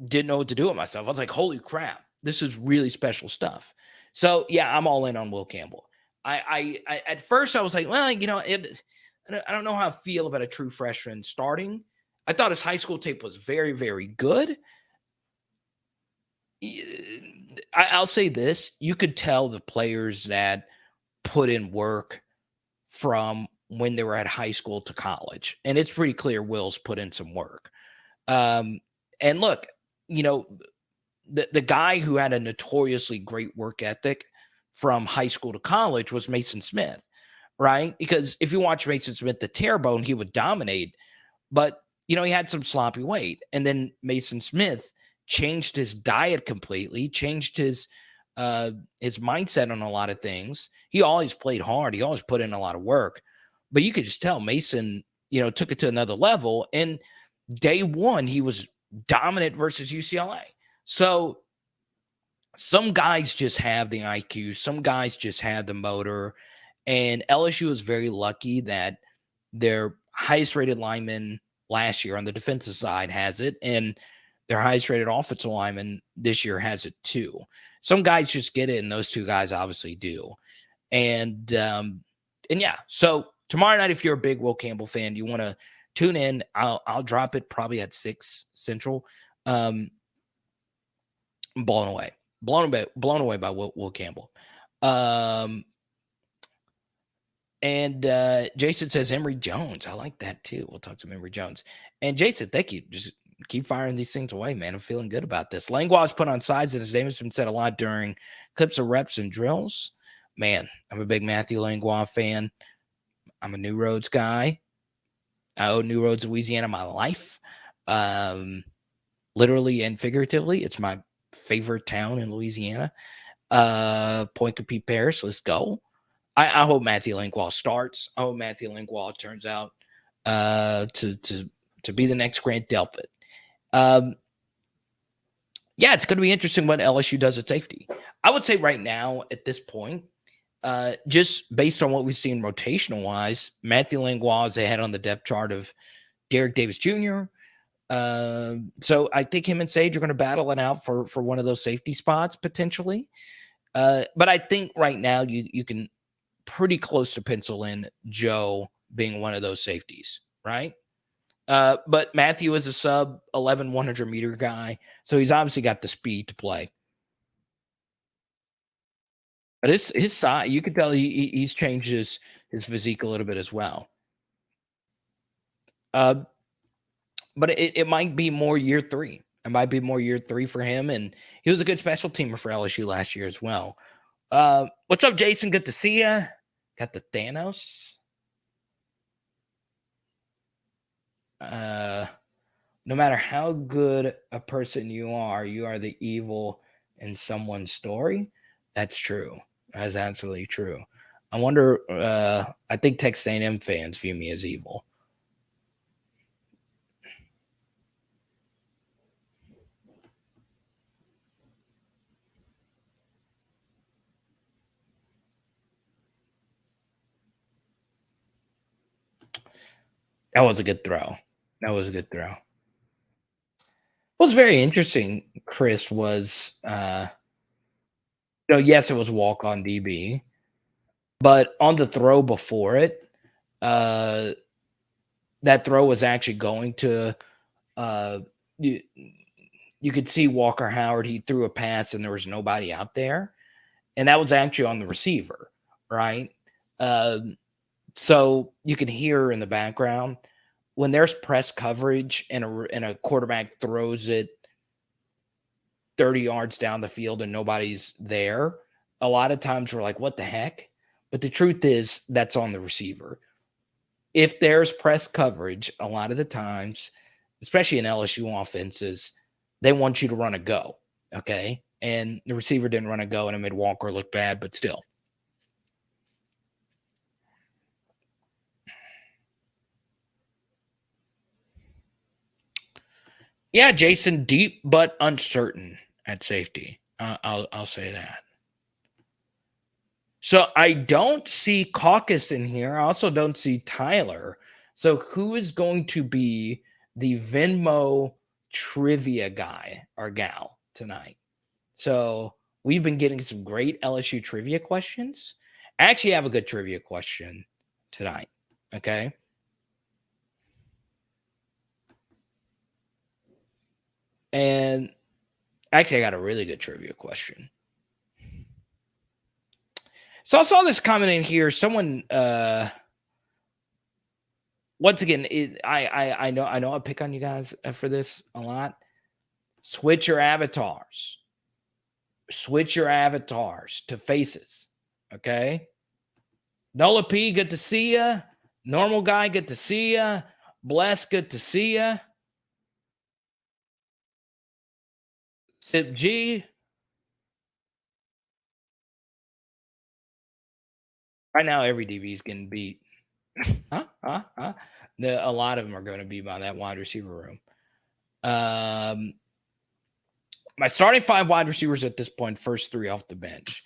didn't know what to do with myself. I was like, holy crap, this is really special stuff. So yeah, I'm all in on Will Campbell. I at first I was like, well, I don't know how I feel about a true freshman starting. I thought his high school tape was very, very good. I'll say this. You could tell the players that put in work from when they were at high school to college. And it's pretty clear Will's put in some work. And look, the guy who had a notoriously great work ethic from high school to college was Mason Smith, right? Because if you watch Mason Smith, the Terrebonne, he would dominate. But, he had some sloppy weight. And then Mason Smith changed his diet completely, changed his mindset on a lot of things. He always played hard. He always put in a lot of work. But you could just tell Mason, took it to another level. And day one, he was dominant versus UCLA. So some guys just have the IQ. Some guys just have the motor. And LSU is very lucky that their highest rated lineman last year on the defensive side has it. And their highest rated offensive lineman this year has it too. Some guys just get it, and those 2 guys obviously do. And yeah, so tomorrow night, if you're a big Will Campbell fan, you want to tune in. I'll drop it probably at 6 Central. I'm blown away by Will Campbell. And Jason says Emory Jones. I like that too. We'll talk to Emory Jones. And Jason, thank you. Just keep firing these things away, man. I'm feeling good about this. Langlois put on sides, and his name has been said a lot during clips of reps and drills. Man, I'm a big Matthew Langlois fan. I'm a New Roads guy. I owe New Roads, Louisiana, my life. Literally and figuratively, it's my favorite town in Louisiana. Point Compete Paris, let's go. I hope Matthew Langlois starts. I hope Matthew Langlois turns out to be the next Grant Delpit. Yeah, it's going to be interesting what LSU does at safety. I would say right now at this point, just based on what we've seen rotational wise, Matthew Langlois is ahead on the depth chart of Derek Davis Jr. So I think him and Sage are going to battle it out for one of those safety spots potentially. But I think right now you can pretty close to pencil in Joe being one of those safeties, right? But Matthew is a sub 1,100 meter guy, so he's obviously got the speed to play. But his size, you could tell he's changed his physique a little bit as well. But it might be more year 3. It might be more year 3 for him, and he was a good special teamer for LSU last year as well. What's up, Jason? Good to see you. Got the Thanos. No matter how good a person you are the evil in someone's story. That's true. That's absolutely true. I wonder, I think Texas A&M fans view me as evil. That was a good throw. What was very interesting, Chris, was yes, it was walk-on DB, but on the throw before it, that throw was actually going to you could see Walker Howard. He threw a pass and there was nobody out there, and that was actually on the receiver, right? So you can hear in the background when there's press coverage and a quarterback throws it 30 yards down the field and nobody's there, a lot of times we're like, what the heck? But the truth is that's on the receiver. If there's press coverage, a lot of the times, especially in LSU offenses, they want you to run a go, okay? And the receiver didn't run a go, and it made Walker look bad, but still. Yeah, Jason, deep but uncertain at safety. I'll say that. So I don't see Caucus in here. I also don't see Tyler. So who is going to be the Venmo trivia guy or gal tonight? So we've been getting some great LSU trivia questions. I actually have a good trivia question tonight. Okay. And actually, I got a really good trivia question. So I saw this comment in here. Someone, once again, I know I pick on you guys for this a lot. Switch your avatars. Switch your avatars to faces. Okay. Nola P, good to see ya. Normal guy, good to see ya. Bless, good to see ya. Sip G. Right now, every DB is getting beat. A lot of them are going to be by that wide receiver room. My starting 5 wide receivers at this point, first 3 off the bench.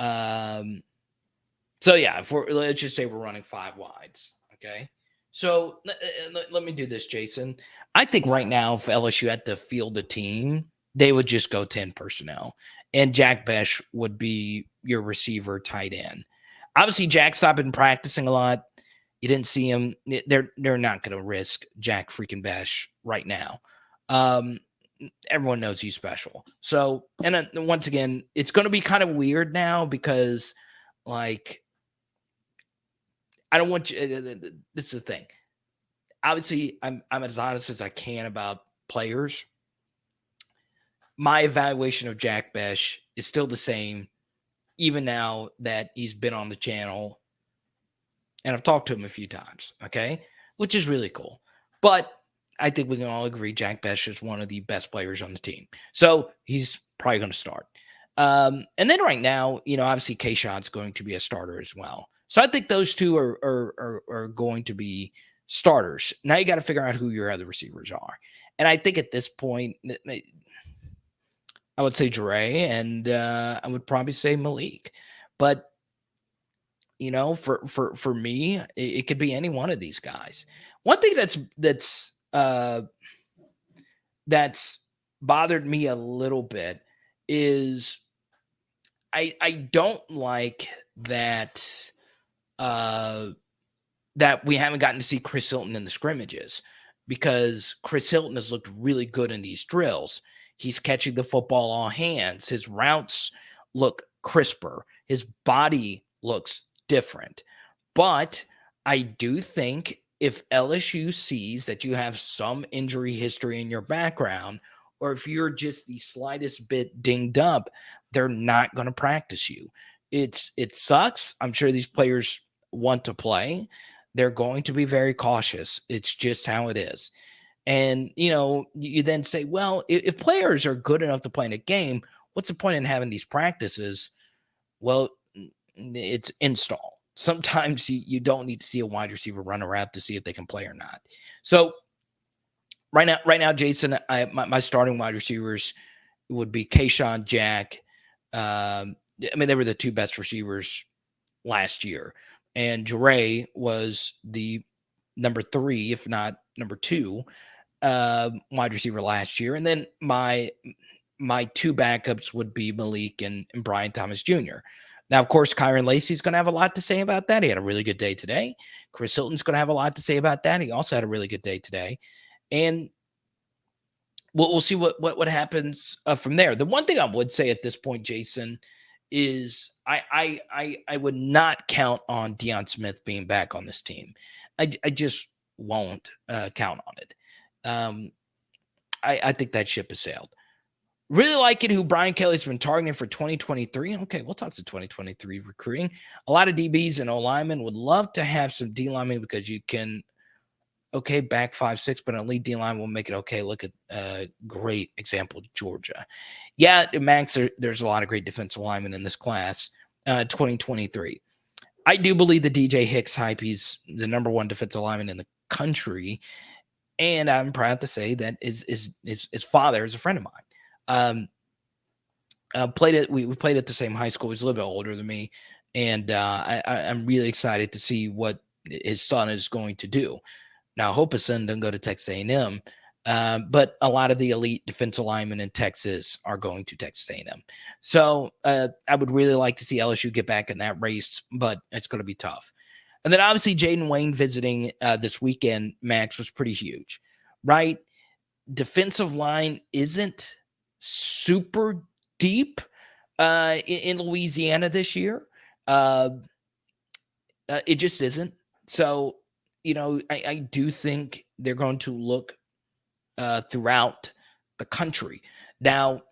So yeah, let's just say we're running 5 wides. Okay. So let me do this, Jason. I think right now, if LSU had to field a team, they would just go 10 personnel, and Jack Besh would be your receiver tight end. Obviously, Jack's not been practicing a lot. You didn't see him. They're not going to risk Jack freaking Besh right now. Everyone knows he's special. So, and once again, it's going to be kind of weird now because, like, I don't want you. This is the thing. Obviously, I'm as honest as I can about players. My evaluation of Jack Besh is still the same, even now that he's been on the channel, and I've talked to him a few times, okay, which is really cool. But I think we can all agree Jack Besh is one of the best players on the team. So he's probably going to start. And then right now, obviously K-Shot's going to be a starter as well. So I think those two are going to be starters. Now you got to figure out who your other receivers are. And I think at this point, I would say Dre, and I would probably say Malik. But for me, it could be any one of these guys. One thing that's bothered me a little bit is I don't like that that we haven't gotten to see Chris Hilton in the scrimmages, because Chris Hilton has looked really good in these drills. He's catching the football all hands. His routes look crisper. His body looks different. But I do think if LSU sees that you have some injury history in your background, or if you're just the slightest bit dinged up, they're not going to practice you. It sucks. I'm sure these players want to play. They're going to be very cautious. It's just how it is. And, you then say, well, if players are good enough to play in a game, what's the point in having these practices? Well, it's install. Sometimes you don't need to see a wide receiver run around to see if they can play or not. So right now, Jason, my starting wide receivers would be Kayshawn, Jack. They were the two best receivers last year. And Jure was the number 3, if not number 2, wide receiver last year. And then my 2 backups would be Malik and Brian Thomas Jr. Now, of course, KYREN LACY is going to have a lot to say about that. He had a really good day today. Chris Hilton's going to have a lot to say about that. He also had a really good day today. And we'll see what happens from there. The one thing I would say at this point, Jason, is I would not count on Deion Smith being back on this team. I just won't count on it. I think that ship has sailed. Really liking who Brian Kelly's been targeting for 2023. Okay, we'll talk to 2023 recruiting. A lot of DBs and O-linemen would love to have some D-linemen because you can, back 5'6", but an elite D-line will make it okay. Look at a great example, Georgia. Yeah, Max, there's a lot of great defensive linemen in this class, 2023. I do believe the DJ Hicks hype. He's the number 1 defensive lineman in the country. And I'm proud to say that his father is a friend of mine. We played at the same high school. He's a little bit older than me, and I'm really excited to see what his son is going to do. Now, I hope his son doesn't go to Texas A&M, but a lot of the elite defensive linemen in Texas are going to Texas A&M. So I would really like to see LSU get back in that race, but it's going to be tough. And then obviously Jaden Wayne visiting this weekend, Max, was pretty huge, right? Defensive line isn't super deep in Louisiana this year. It just isn't. So, I do think they're going to look throughout the country. Now,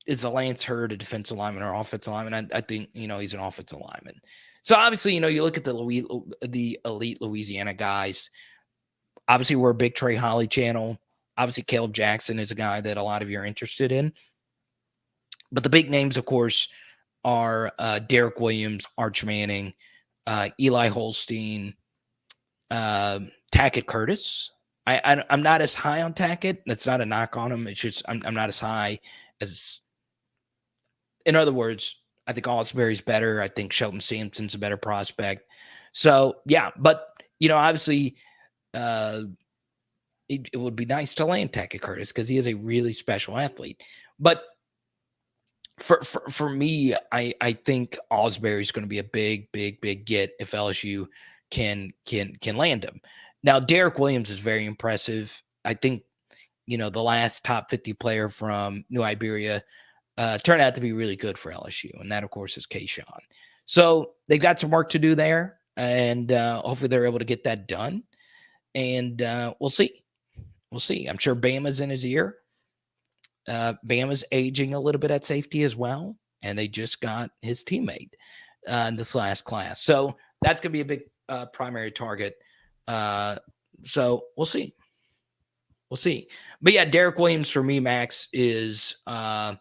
is the Lance Hurd a defensive lineman or offensive lineman? I think, he's an offensive lineman. So obviously, you look at the elite Louisiana guys. Obviously, we're a big Trey Holly channel. Obviously, Caleb Jackson is a guy that a lot of you are interested in. But the big names, of course, are Derek Williams, Arch Manning, Eli Holstein, Tackett Curtis. I'm not as high on Tackett. That's not a knock on him. It's just I'm not as high as. In other words, I think Osbury's better. I think Shelton Sampson's a better prospect. So yeah, but obviously, it would be nice to land Tackett Curtis because he is a really special athlete. But for me, I think Osbury's going to be a big get if LSU can land him. Now, Derek Williams is very impressive. I think, the last top 50 player from New Iberia turned out to be really good for LSU. And that, of course, is Kayshawn. So they've got some work to do there. And hopefully they're able to get that done. And we'll see. We'll see. I'm sure Bama's in his ear. Bama's aging a little bit at safety as well. And they just got his teammate in this last class. So that's going to be a big primary target. So we'll see. We'll see. But yeah, Derek Williams for me, Max, is a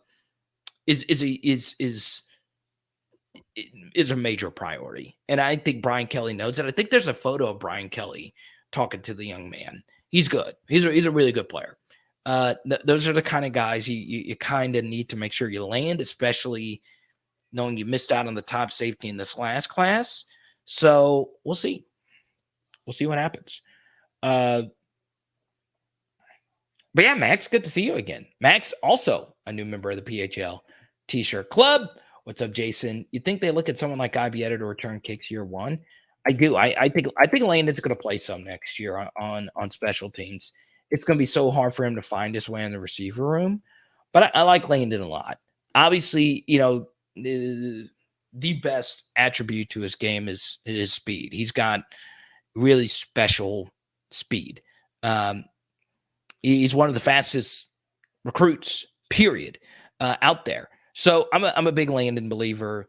major priority. And I think Brian Kelly knows it. I think there's a photo of Brian Kelly talking to the young man. He's good. He's a really good player. Those are the kind of guys you kind of need to make sure you land, especially knowing you missed out on the top safety in this last class. So we'll see. We'll see what happens. But yeah, Max, good to see you again. Max, also a new member of the PHL T-shirt club. What's up, Jason? You think they look at someone like Ibieta to return kicks year one? I do. I think Landon's going to play some next year on special teams. It's going to be so hard for him to find his way in the receiver room. But I like Landon a lot. Obviously, the best attribute to his game is his speed. He's got really special speed. He's one of the fastest recruits, period, out there. So I'm a big Landon believer.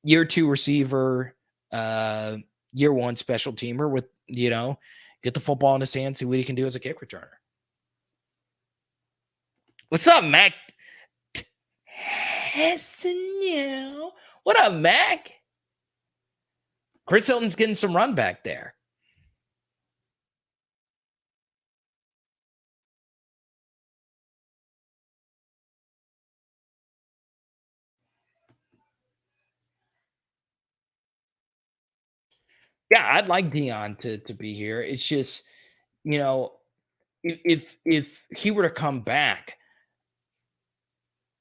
Year 2 receiver, year 1 special teamer with, get the football in his hand, see what he can do as a kick returner. What's up, Mac? What up, Mac? Chris Hilton's getting some run back there. Yeah, I'd like Dion to be here. It's just, if he were to come back,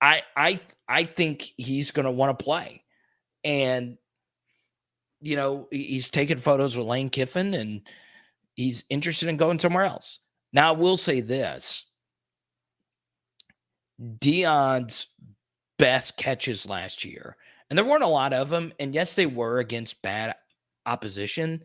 I think he's going to want to play. And he's taking photos with Lane Kiffin and he's interested in going somewhere else. Now, I will say this. Dion's best catches last year, and there weren't a lot of them, and yes, they were against bad opposition.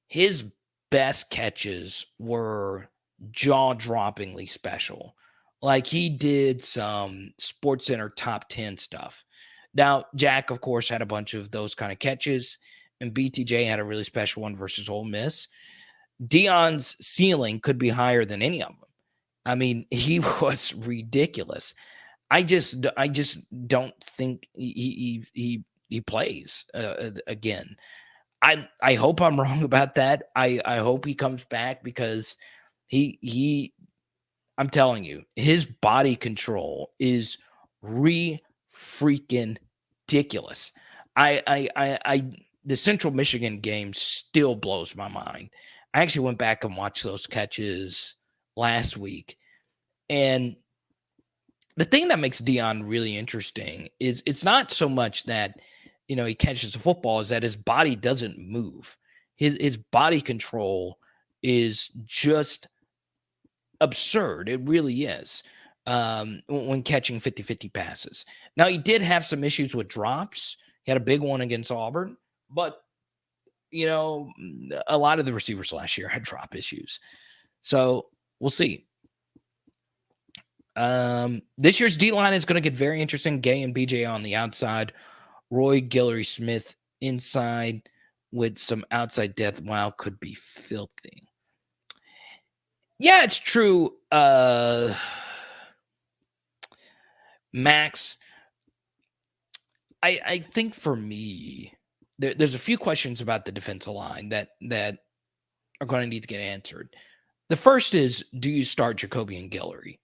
His best catches were jaw-droppingly special. Like, he did some SportsCenter top 10 stuff. Now, Jack, of course, had a bunch of those kind of catches, and BTJ had a really special one versus Ole Miss. Dion's ceiling could be higher than any of them. I mean, he was ridiculous. I just don't think he plays again. I hope I'm wrong about that. I hope he comes back because I'm telling you, his body control is freaking ridiculous. The Central Michigan game still blows my mind. I actually went back and watched those catches last week. And the thing that makes Dion really interesting is it's not so much that, he catches the football, is that his body doesn't move. His body control is just absurd. It really is. When catching 50-50 passes. Now, he did have some issues with drops. He had a big one against Auburn, but a lot of the receivers last year had drop issues. So we'll see. This year's D-line is going to get very interesting. Gay and BJ on the outside. Roy Guillory Smith inside with some outside depth. Wow, could be filthy. Yeah, it's true. Max, I think for me, there's a few questions about the defensive line that are going to need to get answered. The first is, do you start Jacoby and Guillory?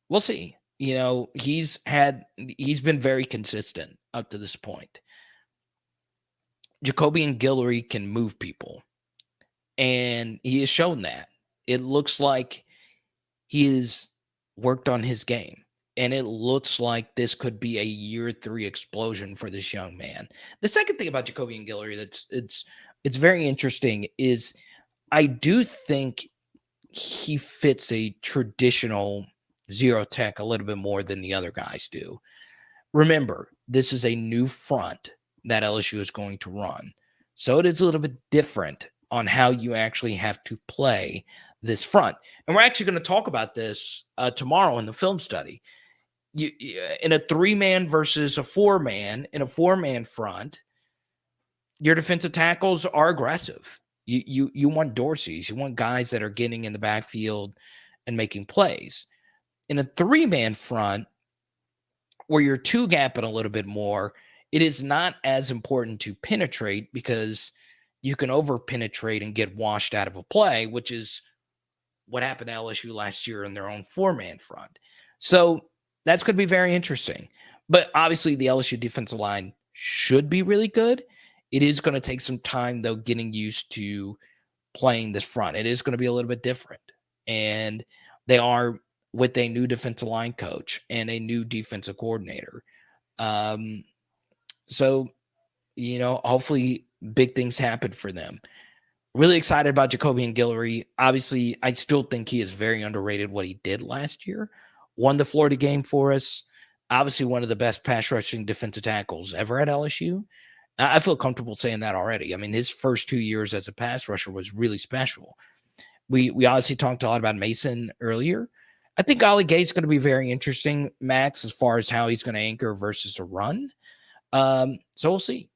We'll see. He's been very consistent up to this point. Jacoby and Guillory can move people, and he has shown that. It looks like he has worked on his game, and it looks like this could be a year 3 explosion for this young man. The second thing about Jacoby and Guillory it's very interesting is I do think he fits a traditional zero tech a little bit more than the other guys do. Remember, this is a new front that LSU is going to run. So it is a little bit different on how you actually have to play this front. And we're actually going to talk about this tomorrow in the film study. In a 3-man versus a 4-man, in a 4-man front, your defensive tackles are aggressive. You want Dorseys. You want guys that are getting in the backfield and making plays. In a 3-man front, where you're 2-gapping a little bit more, it is not as important to penetrate because you can over-penetrate and get washed out of a play, which is what happened to LSU last year in their own 4-man front. So that's going to be very interesting. But obviously, the LSU defensive line should be really good. It is going to take some time, though, getting used to playing this front. It is going to be a little bit different. And they are with a new defensive line coach and a new defensive coordinator. So, hopefully big things happen for them. Really excited about Jacoby and Guillory. Obviously, I still think he is very underrated what he did last year. Won the Florida game for us. Obviously, one of the best pass rushing defensive tackles ever at LSU. I feel comfortable saying that already. I mean, his first 2 years as a pass rusher was really special. We obviously talked a lot about Mason earlier. I think Ali Gay's going to be very interesting, Max, as far as how he's going to anchor versus a run. So we'll see.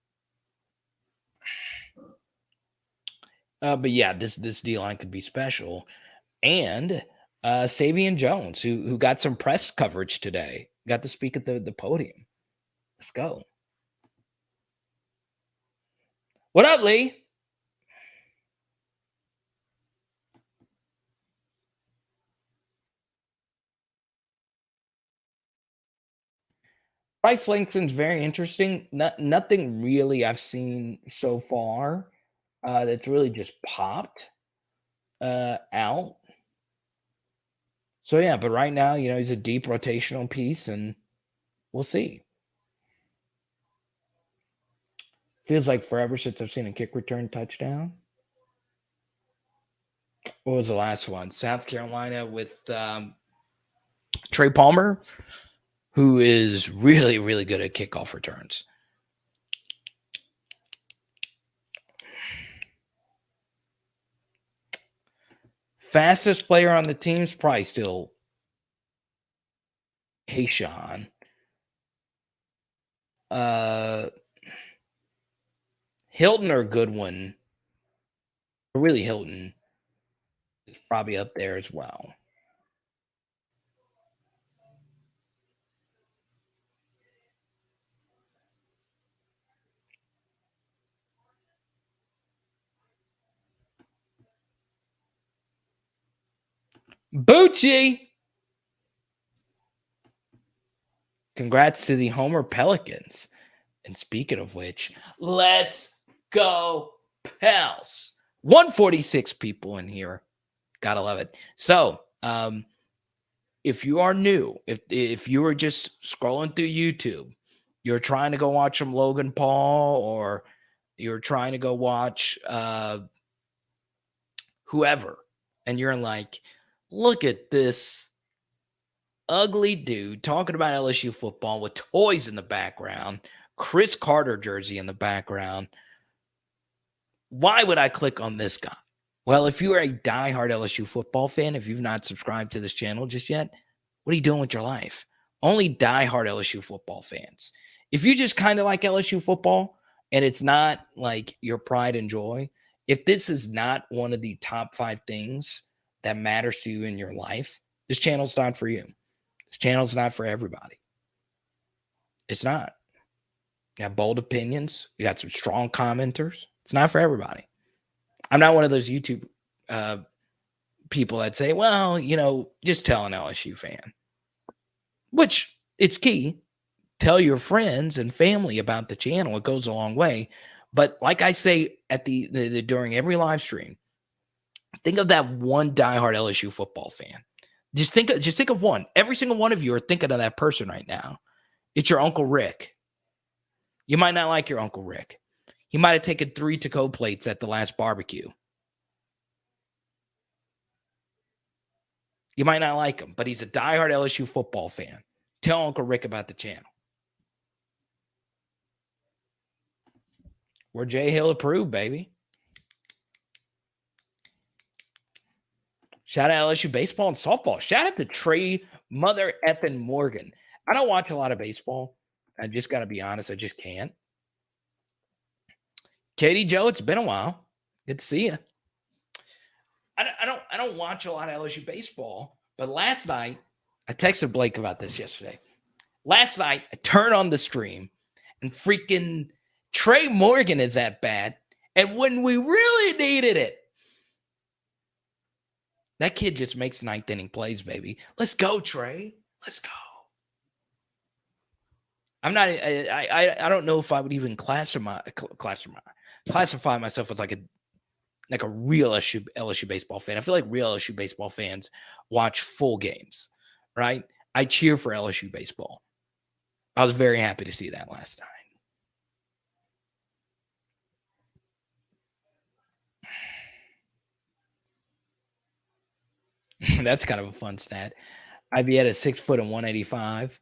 But yeah, this D-line could be special. And Sevyn Jones, who got some press coverage today, got to speak at the podium. Let's go. What up, Lee? Bryce Langston's very interesting. Nothing really I've seen so far that's really just popped out. So yeah, but right now, he's a deep rotational piece, and we'll see. Feels like forever since I've seen a kick return touchdown. What was the last one? South Carolina with Trey Palmer, who is really, really good at kickoff returns. Fastest player on the team's probably still Kayshawn. Hilton or Goodwin. Really, Hilton is probably up there as well. Bucci! Congrats to the Homer Pelicans. And speaking of which, let's go, Pels. 146 people in here. Gotta love it. So, if you are new, if you are just scrolling through YouTube, you're trying to go watch some Logan Paul, or you're trying to go watch whoever, and you're like, look at this ugly dude talking about LSU football with toys in the background, Chris Carter jersey in the background. Why would I click on this guy? Well, if you are a diehard LSU football fan, if you've not subscribed to this channel just yet, what are you doing with your life? Only diehard LSU football fans. If you just kind of like LSU football and it's not like your pride and joy, if this is not one of the top 5 things that matters to you in your life, this channel's not for you. This channel's not for everybody. It's not. You have bold opinions. You got some strong commenters. It's not for everybody. I'm not one of those YouTube people that say, well, just tell an LSU fan. Which, it's key. Tell your friends and family about the channel. It goes a long way. But like I say at the during every live stream, think of that one diehard LSU football fan. Just think of one. Every single one of you are thinking of that person right now. It's your Uncle Rick. You might not like your Uncle Rick. He might have taken 3 to-go plates at the last barbecue. You might not like him, but he's a diehard LSU football fan. Tell Uncle Rick about the channel. We're Jay Hill approved, baby. Shout out LSU baseball and softball. Shout out to Trey Mother Effin Morgan. I don't watch a lot of baseball. I just got to be honest. I just can't. Katie Joe, it's been a while. Good to see you. I don't watch a lot of LSU baseball, but last night, I texted Blake about this yesterday. Last night, I turned on the stream, and freaking Trey Morgan is at bat, and when we really needed it, that kid just makes 9th inning plays, baby. Let's go, Trey. Let's go. I'm not. I don't know if I would even classify myself as like a real LSU baseball fan. I feel like real LSU baseball fans watch full games, right? I cheer for LSU baseball. I was very happy to see that last night. That's kind of a fun stat. IB at 6 foot and 185.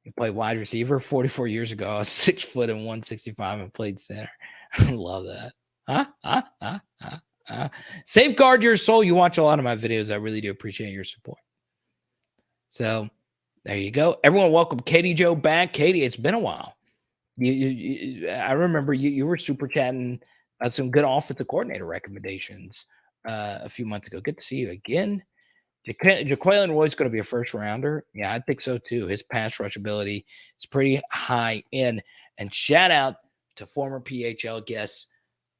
He played wide receiver 44 years ago. I was 6 foot and 165 and played center. I love that. Safeguard your soul. You watch a lot of my videos. I really do appreciate your support. So there you go. Everyone, welcome Katie Joe back. Katie, it's been a while. I remember you were super chatting some good offensive coordinator recommendations a few months ago. Good to see you again. Jaquelin Roy's going to be a first rounder. Yeah, I think so too. His pass rush ability is pretty high end. And shout out to former PHL guest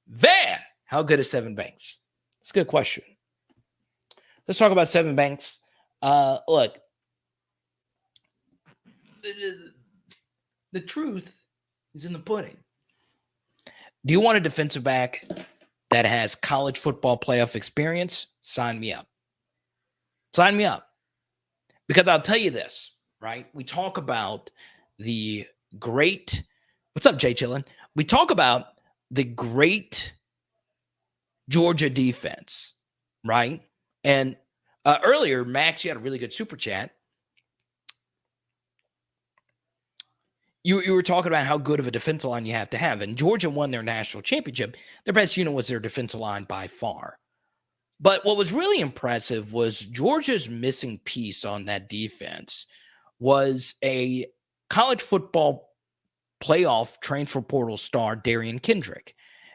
Van. How good is Sevyn Banks? That's a good question. Let's talk about Sevyn Banks. Look, the truth is in the pudding. Do you want a defensive back that has college football playoff experience? Sign me up. Sign me up. Because I'll tell you this, right? We talk about the great – what's up, Jay Chillin? We talk about the great Georgia defense, right? And earlier, Max, you had a really good super chat. You were talking about how good of a defensive line you have to have. And Georgia won their national championship. Their best unit was their defensive line by far. But what was really impressive was Georgia's missing piece on that defense was a college football playoff transfer portal star, Darian Kendrick.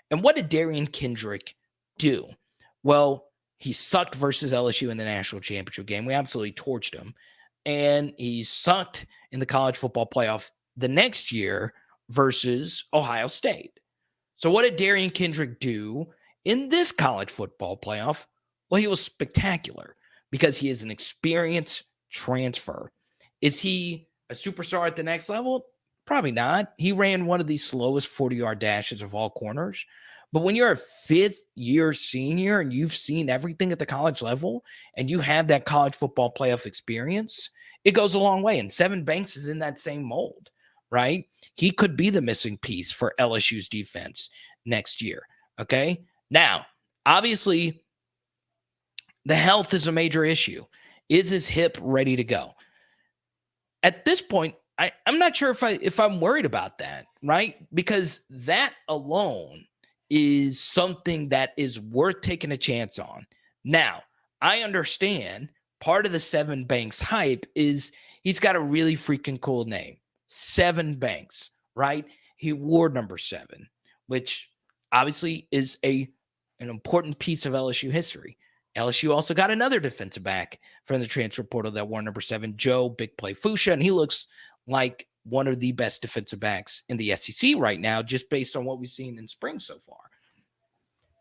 And what did Darian Kendrick do? Well, he sucked versus LSU in the national championship game. We absolutely torched him. And he sucked in the college football playoff the next year versus Ohio State. So what did Darian Kendrick do in this college football playoff? Well, he was spectacular because he is an experienced transfer. Is he a superstar at the next level? Probably not. He ran one of the slowest 40-yard dashes of all corners. But when you're a fifth-year senior and you've seen everything at the college level and you have that college football playoff experience, it goes a long way. And Sevyn Banks is in that same mold, right? He could be the missing piece for LSU's defense next year, okay? Now, obviously, the health is a major issue. Is his hip ready to go? At this point, I'm not sure if I'm worried about that, right? Because that alone is something that is worth taking a chance on. Now, I understand part of the Sevyn Banks hype is he's got a really freaking cool name, Sevyn Banks, right? He wore number 7, which obviously is an important piece of LSU history. LSU also got another defensive back from the transfer portal that wore number 7, Joe Big Play Fuchsia, and he looks like one of the best defensive backs in the SEC right now, just based on what we've seen in spring so far.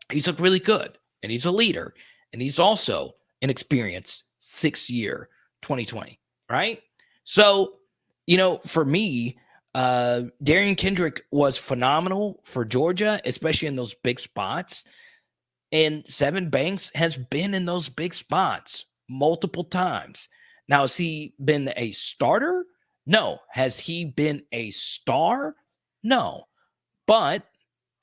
He's looked really good, and he's a leader, and he's also an experienced 6-year 2020, right? So, for me, Darian Kendrick was phenomenal for Georgia, especially in those big spots. And Sevyn Banks has been in those big spots multiple times. Now, has he been a starter? No. Has he been a star? No. But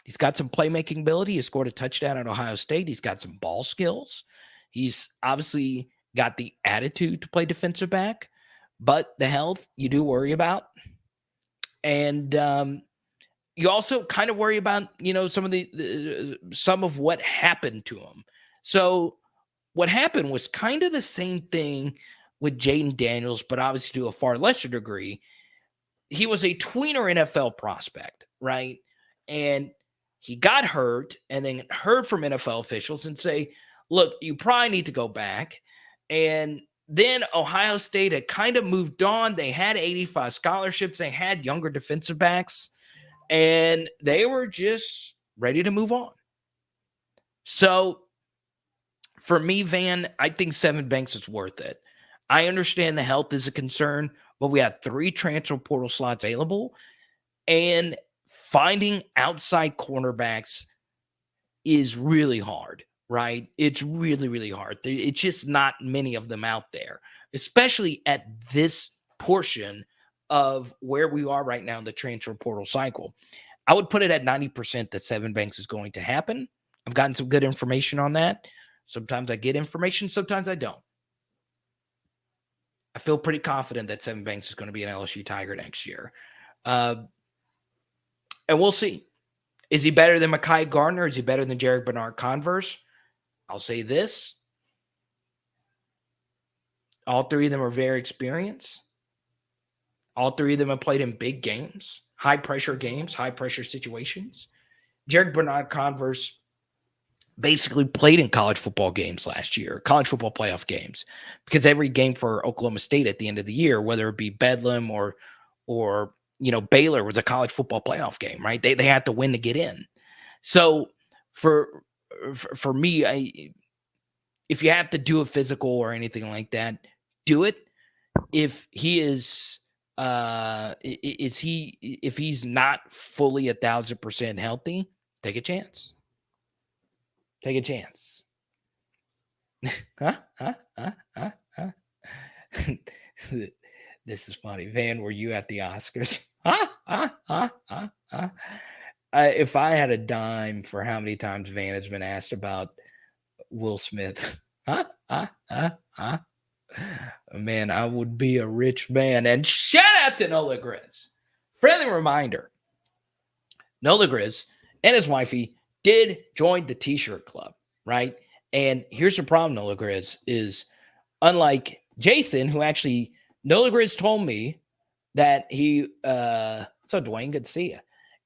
he's got some playmaking ability. He scored a touchdown at Ohio State. He's got some ball skills. He's obviously got the attitude to play defensive back. But the health, you do worry about. And you also kind of worry about, some of what happened to him. So what happened was kind of the same thing with Jaden Daniels, but obviously to a far lesser degree. He was a tweener NFL prospect, right? And he got hurt and then heard from NFL officials and say, look, you probably need to go back. And then Ohio State had kind of moved on. They had 85 scholarships. They had younger defensive backs. And they were just ready to move on. So for me, Van, I think Sevyn Banks is worth it. I understand the health is a concern, but we have 3 transfer portal slots available. And finding outside cornerbacks is really hard, right? It's really, really hard. It's just not many of them out there, especially at this portion of where we are right now in the transfer portal cycle. I would put it at 90% that Sevyn Banks is going to happen. I've gotten some good information on that. Sometimes I get information, sometimes I don't. I feel pretty confident that Sevyn Banks is going to be an LSU Tiger next year. And we'll see. Is he better than Mekhi Gardner? Is he better than Jarek Bernard-Converse? I'll say this. All three of them are very experienced. All three of them have played in big games, high-pressure games, high-pressure situations. Jarek Bernard-Converse basically played in college football games last year, college football playoff games, because every game for Oklahoma State at the end of the year, whether it be Bedlam or Baylor, was a college football playoff game, right? They had to win to get in. So for me, if you have to do a physical or anything like that, do it. If he is if he's not fully 1,000% healthy, take a chance. Take a chance. This is funny. Van, were you at the Oscars? If I had a dime for how many times Van has been asked about Will Smith, man, I would be a rich man. And shout out to Nola Grizz. Friendly reminder, Nola Grizz and his wifey did join the T-shirt club, right? And here's the problem, Nola Grizz, is unlike Jason, who actually, Nola Grizz told me that he, so Dwayne, good to see you.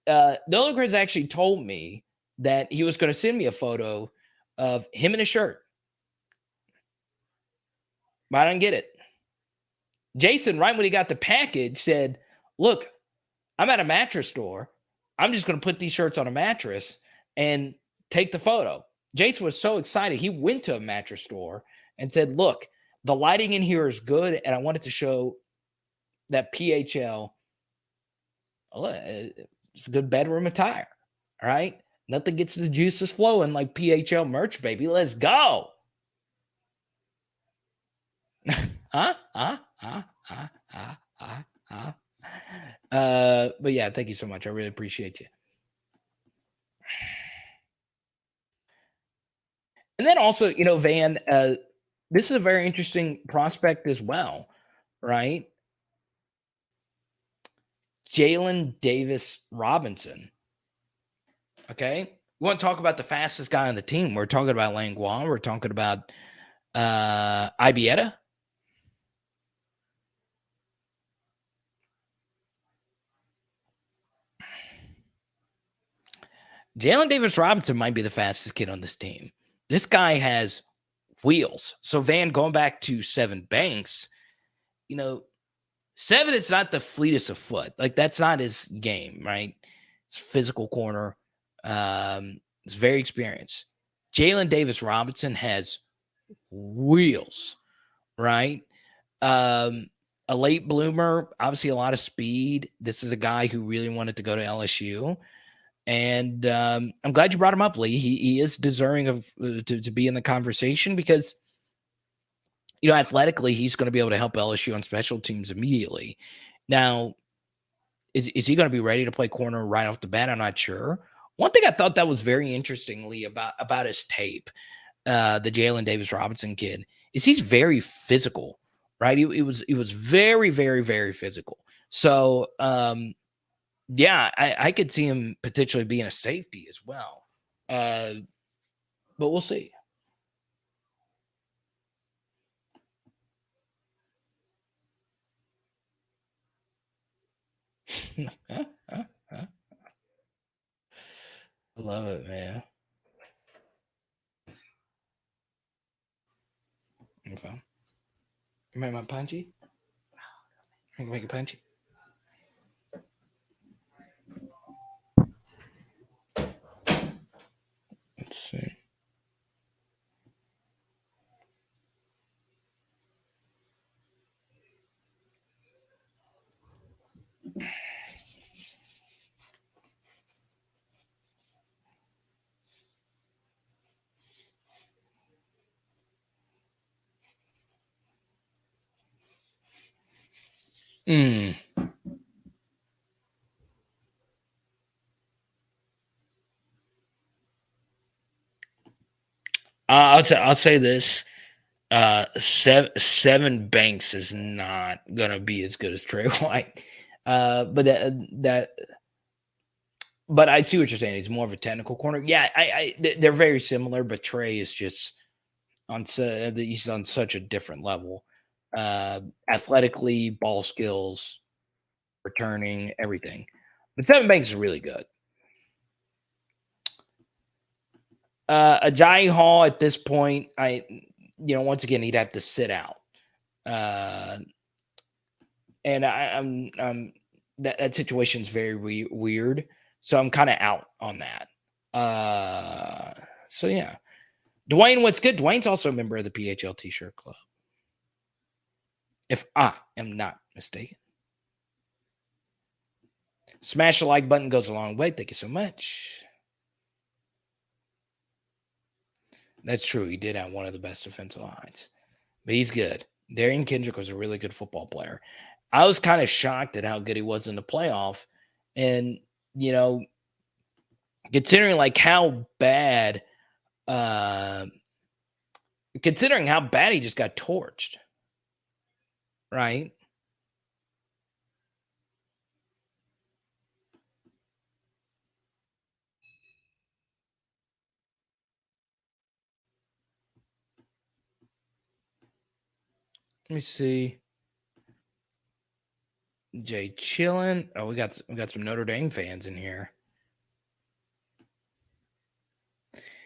Nola Grizz actually told me that he was going to send me a photo of him in a shirt. But I didn't get it. Jason, right when he got the package, said, look, I'm at a mattress store. I'm just going to put these shirts on a mattress and take the photo. Jason was so excited. He went to a mattress store and said, look, the lighting in here is good, and I wanted to show that PHL, it's a good bedroom attire, all right? Nothing gets the juices flowing like PHL merch, baby. Let's go. But yeah, thank you so much. I really appreciate you. And then also, Van, this is a very interesting prospect as well, right? Jalen Davis Robinson. Okay. We want to talk about the fastest guy on the team. We're talking about Langlois. We're talking about Ibieta. Jalen Davis Robinson might be the fastest kid on this team. This guy has wheels. So, Van, going back to Sevyn Banks, Sevyn is not the fleetest of foot. Like, that's not his game, right? It's a physical corner. It's very experienced. Jalen Davis Robinson has wheels, right? A late bloomer, obviously a lot of speed. This is a guy who really wanted to go to LSU. And I'm glad you brought him up, Lee. He is deserving of to be in the conversation because, athletically, he's going to be able to help LSU on special teams immediately. Now, is he going to be ready to play corner right off the bat? I'm not sure. One thing I thought that was very interesting, Lee, about his tape, the Jalen Davis Robinson kid, is he's very physical, right? He was very, very, very physical. So, yeah, I could see him potentially being a safety as well. But we'll see. I love it, man. Okay. You make my punchy? Make it punchy? Let's see. I'll say this. Sevyn Banks is not gonna be as good as Trey White. But but I see what you're saying. He's more of a technical corner. Yeah, they're very similar, but Trey is just he's on such a different level. Athletically, ball skills, returning, everything. But Sevyn Banks is really good. Ajayi Hall at this point, once again, he'd have to sit out. And that situation is very weird. So I'm kind of out on that. So yeah. Dwayne, what's good? Dwayne's also a member of the PHL T-shirt club, if I am not mistaken. Smash the like button goes a long way. Thank you so much. That's true. He did have one of the best defensive lines, but he's good. Darian Kendrick was a really good football player. I was kind of shocked at how good he was in the playoff. And, considering how bad he just got torched, right? Let me see. Jay chilling. Oh, we got some Notre Dame fans in here.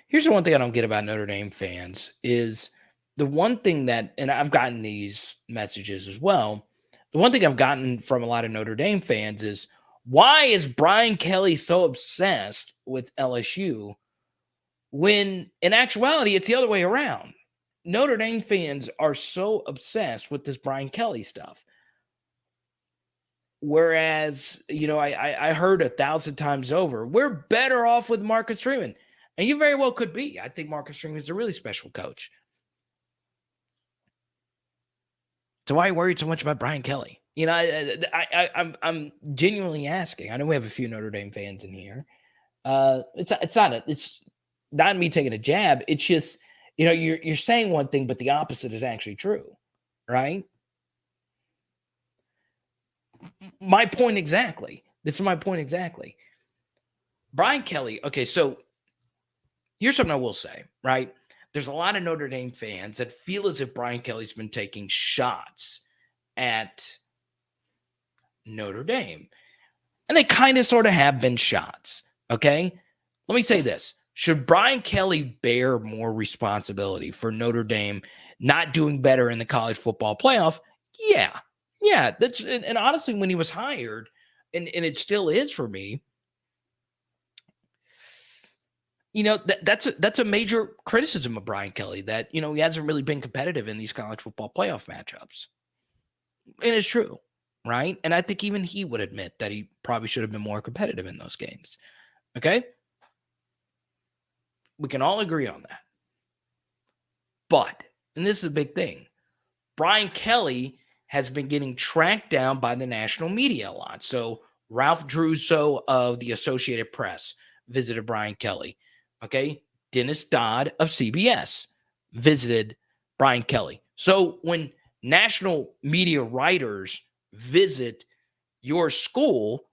Here's the one thing I don't get about Notre Dame fans is the one thing that, and I've gotten these messages as well. The one thing I've gotten from a lot of Notre Dame fans is, why is Brian Kelly so obsessed with LSU when in actuality it's the other way around? Notre Dame fans are so obsessed with this Brian Kelly stuff. Whereas, I heard 1,000 times over, we're better off with Marcus Freeman. And you very well could be. I think Marcus Freeman is a really special coach. So why are you worried so much about Brian Kelly? I'm genuinely asking. I know we have a few Notre Dame fans in here. It's not me taking a jab. It's just, you're saying one thing, but the opposite is actually true, right? My point exactly. This is my point exactly. Brian Kelly. Okay, so here's something I will say, right? There's a lot of Notre Dame fans that feel as if Brian Kelly's been taking shots at Notre Dame. And they kind of sort of have been shots, okay? Let me say this. Should Brian Kelly bear more responsibility for Notre Dame not doing better in the college football playoff? Yeah. That's and honestly, when he was hired, and it still is for me, that's a major criticism of Brian Kelly, that, he hasn't really been competitive in these college football playoff matchups. And it's true, right? And I think even he would admit that he probably should have been more competitive in those games. Okay? We can all agree on that. But, and this is a big thing, Brian Kelly has been getting tracked down by the national media a lot. So Ralph Druso of the Associated Press visited Brian Kelly. Okay. Dennis Dodd of CBS visited Brian Kelly. So when national media writers visit your school,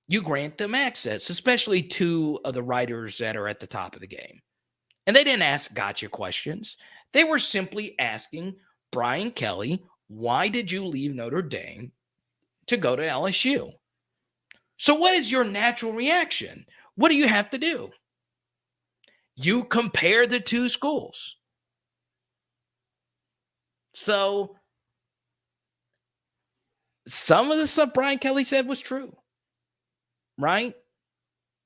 you grant them access, especially two of the writers that are at the top of the game. And they didn't ask gotcha questions. They were simply asking Brian Kelly, why did you leave Notre Dame to go to LSU? So what is your natural reaction? What do you have to do? You compare the two schools. So some of the stuff Brian Kelly said was true, right?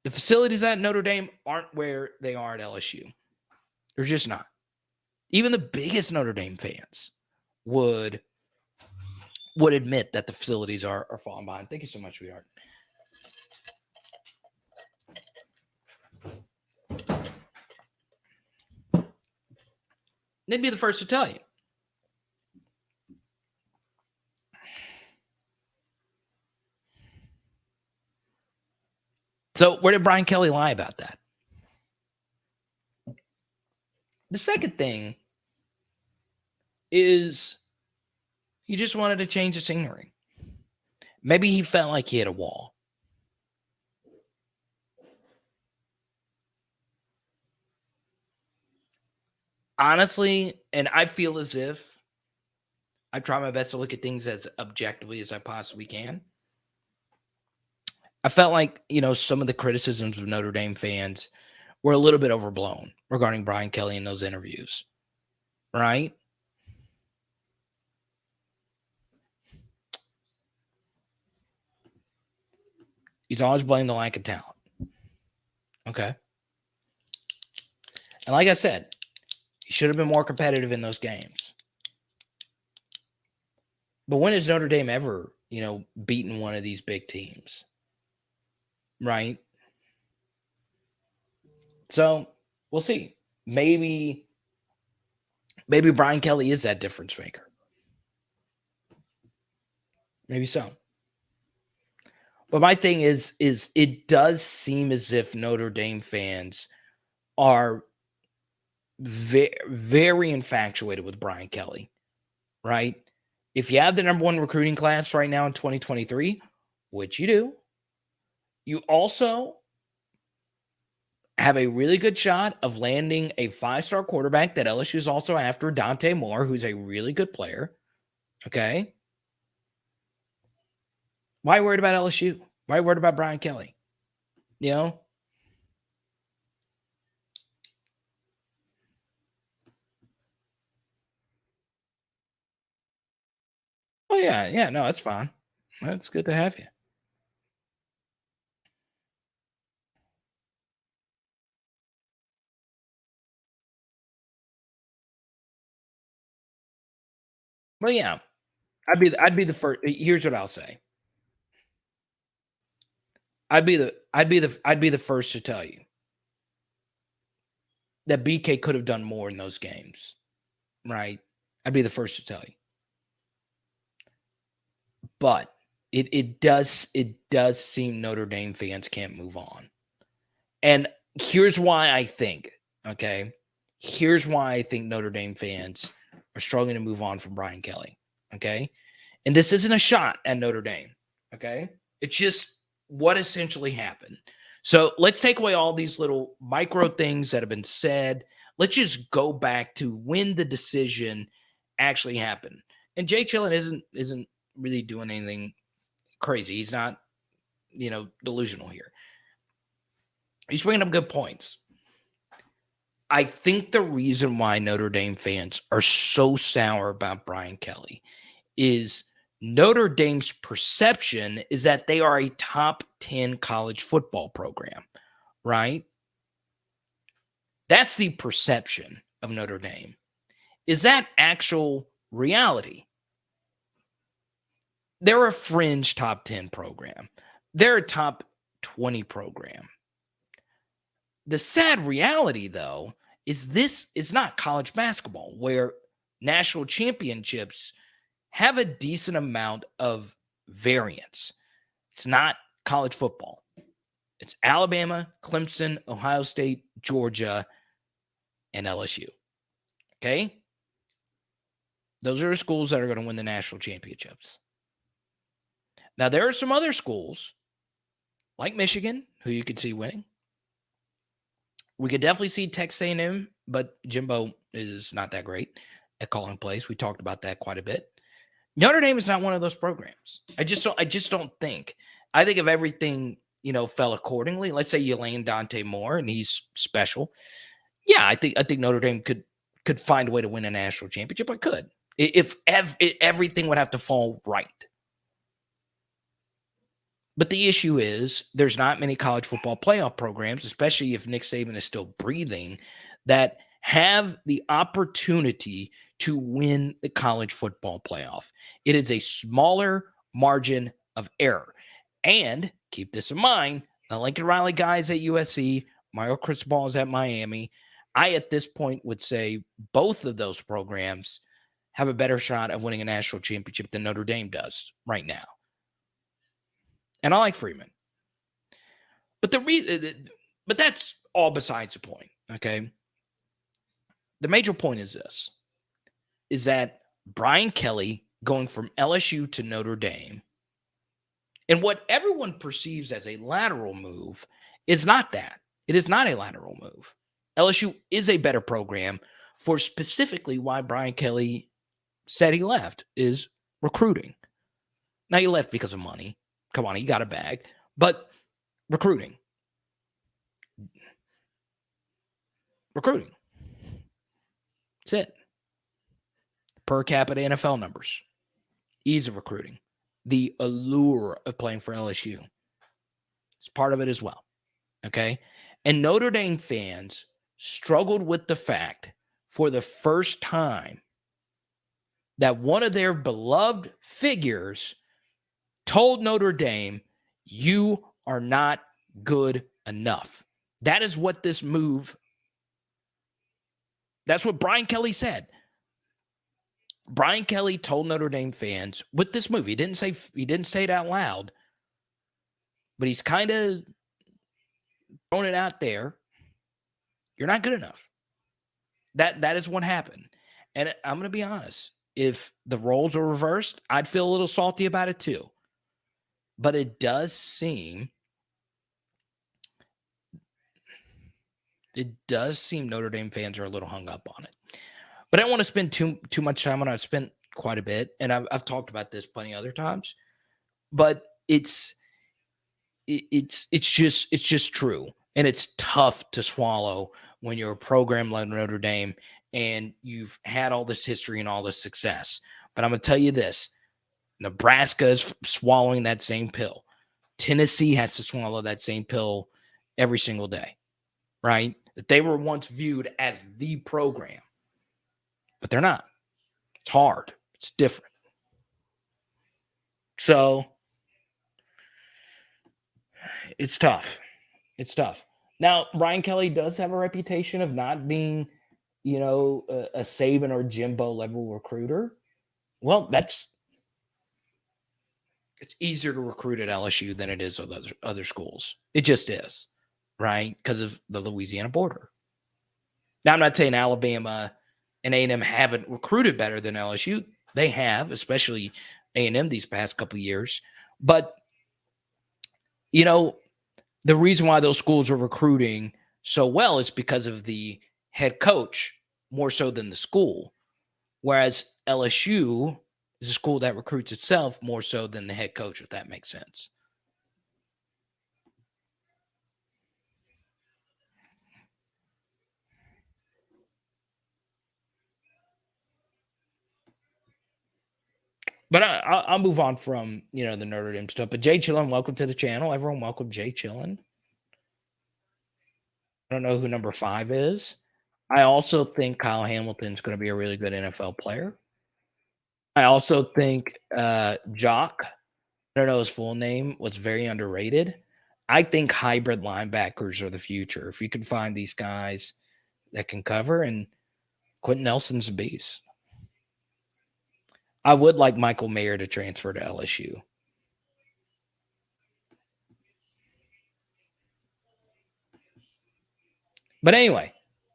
The facilities at Notre Dame aren't where they are at LSU. They're just not. Even the biggest Notre Dame fans would admit that the facilities are falling behind. Thank you so much, sweetheart. They'd be the first to tell you. So where did Brian Kelly lie about that? The second thing is he just wanted to change the scenery. Maybe he felt like he hit a wall. Honestly, and I feel as if I try my best to look at things as objectively as I possibly can. I felt like, some of the criticisms of Notre Dame fans were a little bit overblown regarding Brian Kelly in those interviews, right? He's always blamed the lack of talent. Okay. And like I said, he should have been more competitive in those games. But when has Notre Dame ever, beaten one of these big teams? Right? So we'll see. Maybe Brian Kelly is that difference maker. Maybe so. But my thing is it does seem as if Notre Dame fans are very infatuated with Brian Kelly, right? If you have the number one recruiting class right now in 2023, which you do, you also have a really good shot of landing a 5-star quarterback that LSU is also after, Dante Moore, who's a really good player. Okay. Why are you worried about LSU? Why are you worried about Brian Kelly? Oh, yeah. No, that's fine. That's good to have you. Well, yeah. I'd be the first. Here's what I'll say. I'd be the first to tell you that BK could have done more in those games, right? I'd be the first to tell you. But it does seem Notre Dame fans can't move on. And here's why I think, okay? Here's why I think Notre Dame fans are struggling to move on from Brian Kelly, okay? And this isn't a shot at Notre Dame, okay? It's just what essentially happened. So let's take away all these little micro things that have been said. Let's just go back to when the decision actually happened. And Jay Chillen isn't really doing anything crazy. He's not, delusional here. He's bringing up good points. I think the reason why Notre Dame fans are so sour about Brian Kelly is Notre Dame's perception is that they are a top 10 college football program, right? That's the perception of Notre Dame. Is that actual reality? They're a fringe top 10 program. They're a top 20 program. The sad reality, though, is this is not college basketball where national championships have a decent amount of variance. It's not college football. It's Alabama, Clemson, Ohio State, Georgia, and LSU. Okay? Those are the schools that are going to win the national championships. Now, there are some other schools like Michigan who you could see winning. We could definitely see Texas A&M, but Jimbo is not that great at calling plays. We talked about that quite a bit. Notre Dame is not one of those programs. I just don't think. I think if everything, fell accordingly, let's say you land Dante Moore and he's special. Yeah, I think Notre Dame could find a way to win a national championship. I could. If everything would have to fall right. But the issue is there's not many college football playoff programs, especially if Nick Saban is still breathing, that have the opportunity to win the college football playoff. It is a smaller margin of error. And keep this in mind, the Lincoln Riley guys at USC, Mario Cristobal is at Miami. I, at this point, would say both of those programs have a better shot of winning a national championship than Notre Dame does right now. And I like Freeman. But but that's all besides the point, okay? The major point is this, is that Brian Kelly going from LSU to Notre Dame, and what everyone perceives as a lateral move is not that. It is not a lateral move. LSU is a better program for specifically why Brian Kelly said he left is recruiting. Now, he left because of money. Come on, he got a bag. But recruiting. Recruiting. That's it. Per capita NFL numbers. Ease of recruiting. The allure of playing for LSU. It's part of it as well. Okay? And Notre Dame fans struggled with the fact for the first time that one of their beloved figures told Notre Dame, you are not good enough. That is what this move, that's what Brian Kelly said. Brian Kelly told Notre Dame fans with this move, he didn't say it out loud, but he's kind of thrown it out there. You're not good enough. That is what happened. And I'm going to be honest. If the roles were reversed, I'd feel a little salty about it too. But it does seem Notre Dame fans are a little hung up on it. But I don't want to spend too much time on it. I've spent quite a bit, and I've talked about this plenty other times. But it's just true, and it's tough to swallow when you're a program like Notre Dame and you've had all this history and all this success. But I'm going to tell you this. Nebraska is swallowing that same pill. Tennessee has to swallow that same pill every single day, right? That they were once viewed as the program, but they're not. It's hard. It's different. So it's tough. It's tough. Now, Brian Kelly does have a reputation of not being, a Sevyn or Jimbo level recruiter. Well, it's easier to recruit at LSU than it is with other schools. It just is, right? Because of the Louisiana border. Now, I'm not saying Alabama and A&M haven't recruited better than LSU. They have, especially A&M these past couple of years. But, the reason why those schools are recruiting so well is because of the head coach more so than the school. Whereas LSU is a school that recruits itself more so than the head coach, if that makes sense. But I'll move on from, the Notre Dame stuff. But Jay Chillin, welcome to the channel. Everyone, welcome Jay Chillin. I don't know who number 5 is. I also think Kyle Hamilton's going to be a really good NFL player. I also think Jock, I don't know his full name, was very underrated. I think hybrid linebackers are the future. If you can find these guys that can cover, and Quentin Nelson's a beast. I would like Michael Mayer to transfer to LSU. But anyway,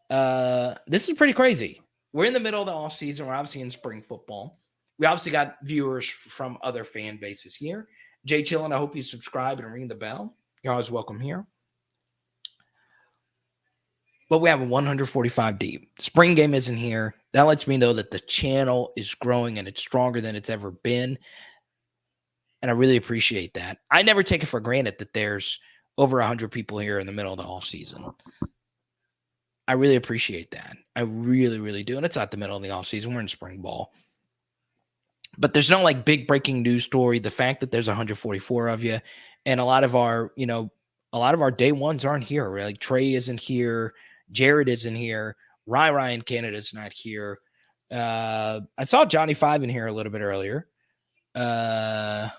this is pretty crazy. We're in the middle of the offseason. We're obviously in spring football. We obviously got viewers from other fan bases here. Jay Chillin, I hope you subscribe and ring the bell. You're always welcome here. But we have a 145 deep. Spring game isn't here. That lets me know that the channel is growing and it's stronger than it's ever been. And I really appreciate that. I never take it for granted that there's over 100 people here in the middle of the offseason. I really appreciate that. I really, really do. And it's not the middle of the offseason. We're in spring ball. But there's no big breaking news story. The fact that there's 144 of you, and a lot of our day ones aren't here. Right? Like Trey isn't here. Jared isn't here. Ryan Canada's not here. I saw Johnny 5 in here a little bit earlier. So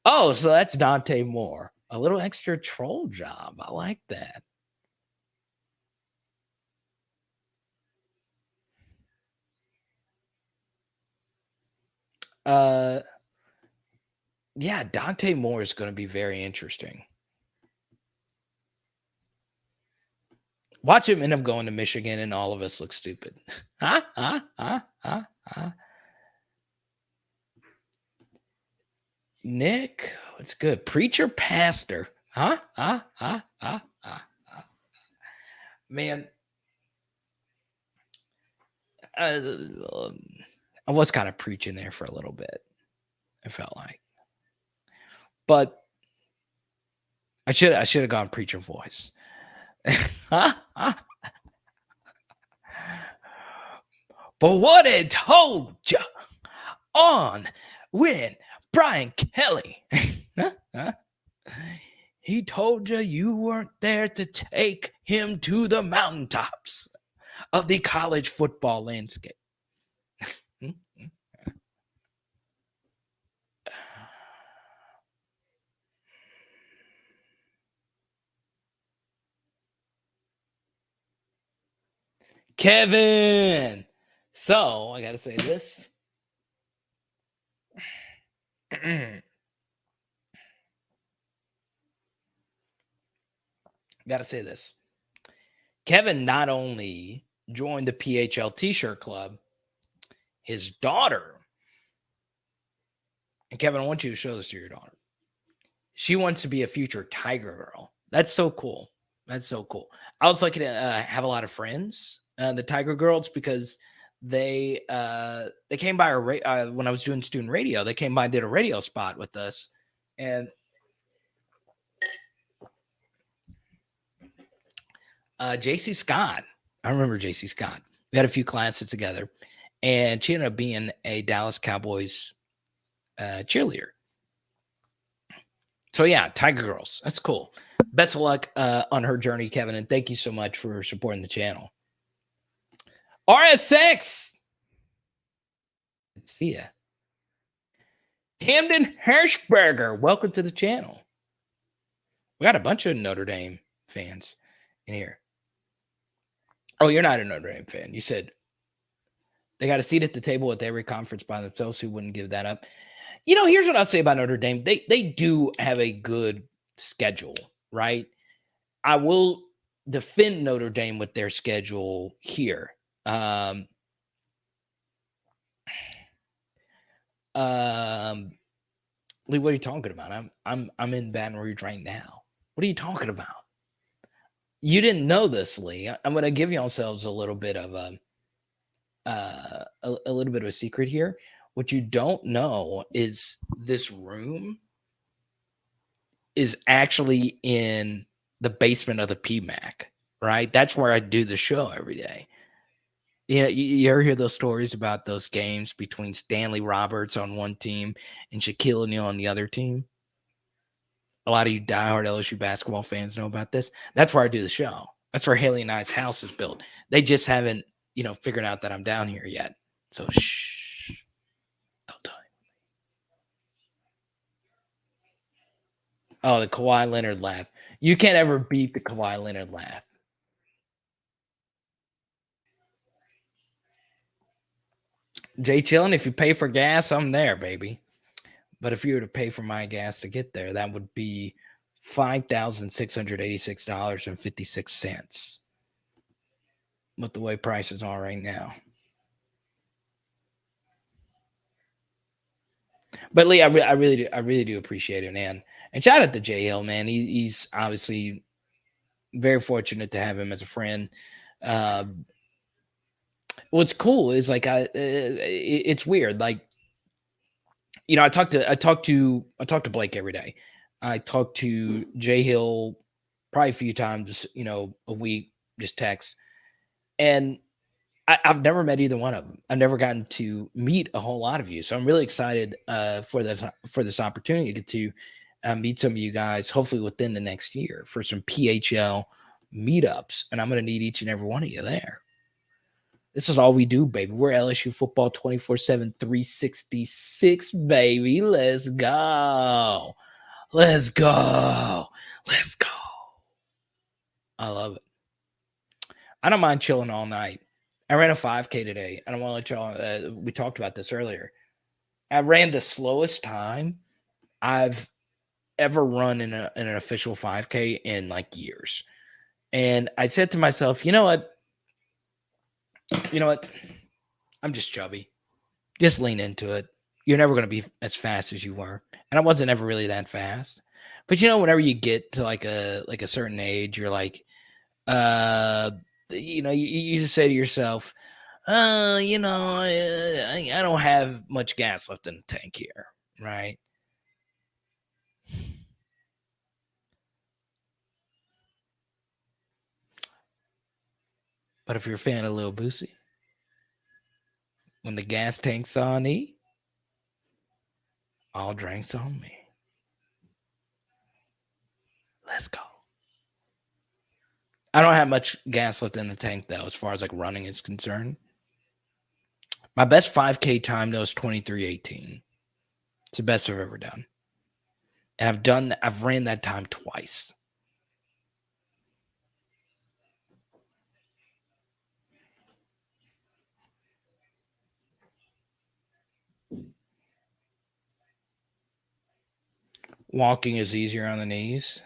that's Dante Moore. A little extra troll job. I like that. Yeah, Dante Moore is going to be very interesting. Watch him end up going to Michigan and all of us look stupid. Nick, what's good? Preacher, pastor. Man, I was kind of preaching there for a little bit. I felt like, but I should have gone preacher voice. But what it told you on when Brian Kelly, he told you weren't there to take him to the mountaintops of the college football landscape. Kevin. So I got to say this. Got to say this. Kevin not only joined the PHL T-shirt club, his daughter, and Kevin, I want you to show this to your daughter. She wants to be a future Tiger girl. That's so cool. That's so cool. I was lucky to have a lot of friends, the Tiger girls, because they came by when I was doing student radio. They came by and did a radio spot with us, and JC Scott. I remember JC Scott. We had a few classes together, and she ended up being a Dallas Cowboys cheerleader. So yeah, Tiger Girls. That's cool. Best of luck on her journey, Kevin, and thank you so much for supporting the channel. RSX. Let's see ya. Camden Hirschberger, welcome to the channel. We got a bunch of Notre Dame fans in here. Oh, you're not a Notre Dame fan. You said they got a seat at the table with every conference by themselves. Who wouldn't give that up? You know, here's what I'll say about Notre Dame. They do have a good schedule, right? I will defend Notre Dame with their schedule here. Lee, what are you talking about? I'm in Baton Rouge right now. What are you talking about? You didn't know this, Lee. I'm going to give yourselves a little bit of a little bit of a secret here. What you don't know is this room is actually in the basement of the PMAC, right? That's where I do the show every day. You ever hear those stories about those games between Stanley Roberts on one team and Shaquille O'Neal on the other team? A lot of you diehard LSU basketball fans know about this. That's where I do the show. That's where Haley and I's house is built. They just haven't, figured out that I'm down here yet. So shh. Don't tell him. Oh, the Kawhi Leonard laugh. You can't ever beat the Kawhi Leonard laugh. Jay Chillin, if you pay for gas, I'm there, baby. But if you were to pay for my gas to get there, that would be $5,686.56. With the way prices are right now. But Lee, I really do appreciate it, man. And shout out to Jay Hill, man. He's obviously very fortunate to have him as a friend. What's cool is it's weird. Like, I talk to Blake every day. I talk to Jay Hill probably a few times, a week, just text. And I've never met either one of them. I've never gotten to meet a whole lot of you. So I'm really excited for this opportunity to meet some of you guys, hopefully within the next year, for some PHL meetups. And I'm going to need each and every one of you there. This is all we do, baby. We're LSU football 24/7, 366, baby. Let's go. Let's go. Let's go. I love it. I don't mind chilling all night. I ran a 5K today. I don't want to let y'all, we talked about this earlier. I ran the slowest time I've ever run in an official 5K in like years. And I said to myself, you know what? I'm just chubby. Just lean into it. You're never going to be as fast as you were. And I wasn't ever really that fast. But whenever you get to like a certain age, you're like, you just say to yourself, I don't have much gas left in the tank here, right? But if you're a fan of Lil Boosie, when the gas tank's on E, all drinks on me. Let's go. I don't have much gas left in the tank, though, as far as like running is concerned. My best 5K time, though, is 23:18. It's the best I've ever done. And I've ran that time twice. Walking is easier on the knees.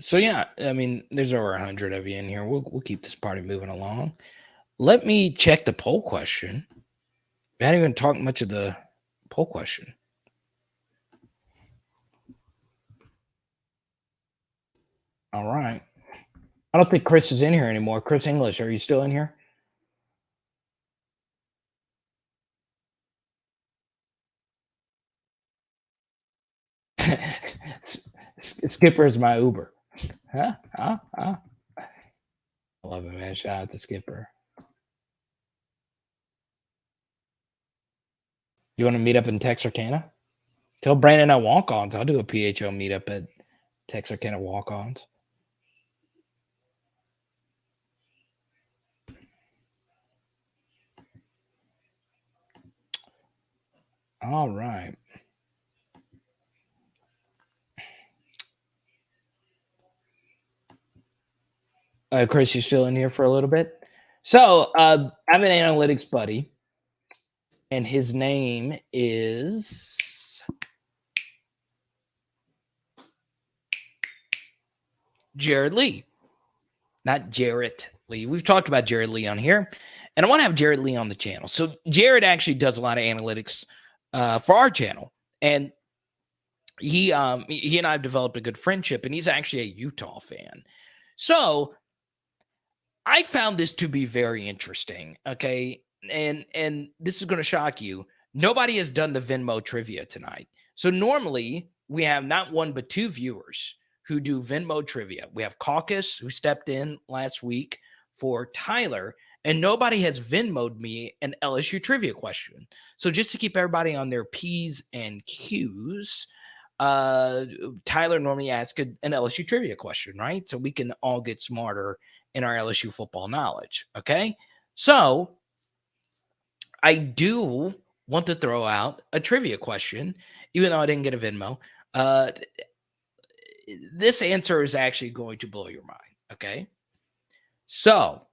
So yeah, I mean, there's over 100 of you in here. We'll keep this party moving along. Let me check the poll question. We haven't even talked much of the poll question. All right. I don't think Chris is in here anymore. Chris English, are you still in here? Skipper is my Uber. Huh? I love it, man. Shout out to Skipper. You want to meet up in Texarkana? Tell Brandon I walk-ons. I'll do a PHO meetup at Texarkana walk-ons. All right. Chris, you still in here for a little bit? So I'm an analytics buddy, and his name is Jared Lee. Not Jarrett Lee. We've talked about Jared Lee on here, and I want to have Jared Lee on the channel. So Jared actually does a lot of analytics for our channel, and he and I have developed a good friendship, and he's actually a Utah fan. So I found this to be very interesting. Okay, and this is going to shock you. Nobody has done the Venmo trivia tonight. So normally we have not one but two viewers who do Venmo trivia. We have Caucus, who stepped in last week for Tyler, and nobody has Venmo'd me an LSU trivia question. So just to keep everybody on their P's and Q's, Tyler normally asks an LSU trivia question, right? So we can all get smarter in our LSU football knowledge, okay? So I do want to throw out a trivia question, even though I didn't get a Venmo. This answer is actually going to blow your mind, okay? So,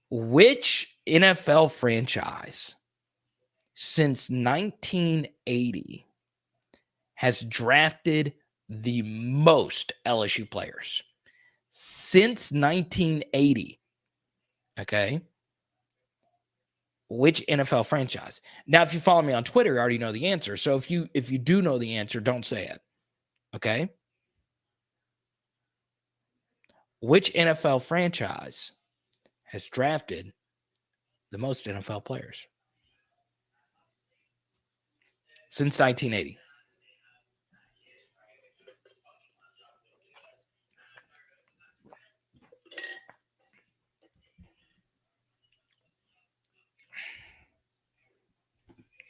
which NFL franchise since 1980 has drafted the most LSU players? Since 1980, okay? Which NFL franchise? Now, if you follow me on Twitter, you already know the answer. So if you do know the answer, don't say it. Okay? Which NFL franchise has drafted the most NFL players since 1980?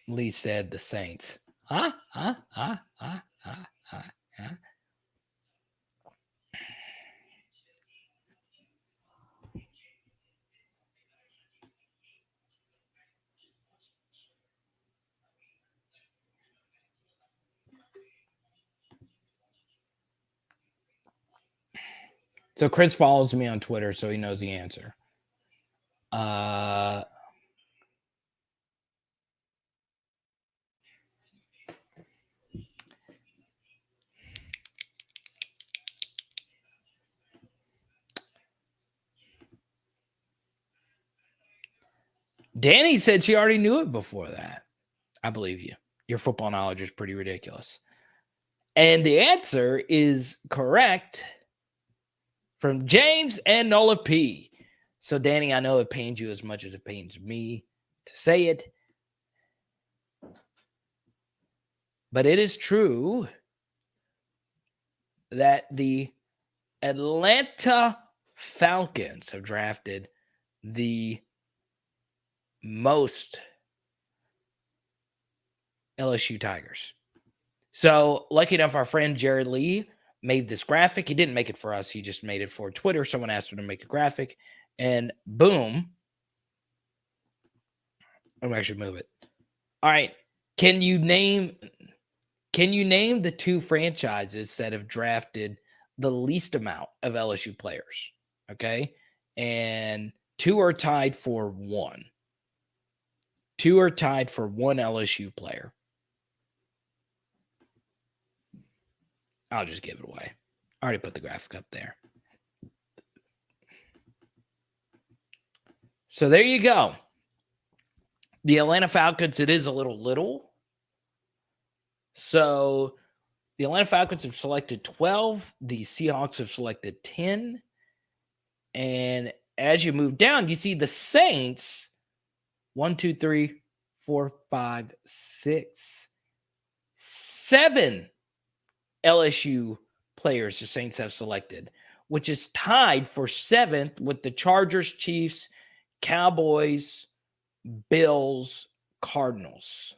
Lee said the Saints. So Chris follows me on Twitter, so he knows the answer. Danny said she already knew it before that. I believe you. Your football knowledge is pretty ridiculous. And the answer is correct from James and Nola P. So, Danny, I know it pains you as much as it pains me to say it. But it is true that the Atlanta Falcons have drafted the most LSU Tigers. So, lucky enough, our friend Jared Lee made this graphic. He didn't make it for us. He just made it for Twitter. Someone asked him to make a graphic. And boom. I'm actually move it. All right. Can you name the two franchises that have drafted the least amount of LSU players? Okay. And two are tied for one. Two are tied for one LSU player. I'll just give it away. I already put the graphic up there. So there you go. The Atlanta Falcons, it is a little. So the Atlanta Falcons have selected 12. The Seahawks have selected 10. And as you move down, you see the Saints, 1, 2, 3, 4, 5, 6, 7 LSU players the Saints have selected, which is tied for 7th with the Chargers, Chiefs, Cowboys, Bills, Cardinals.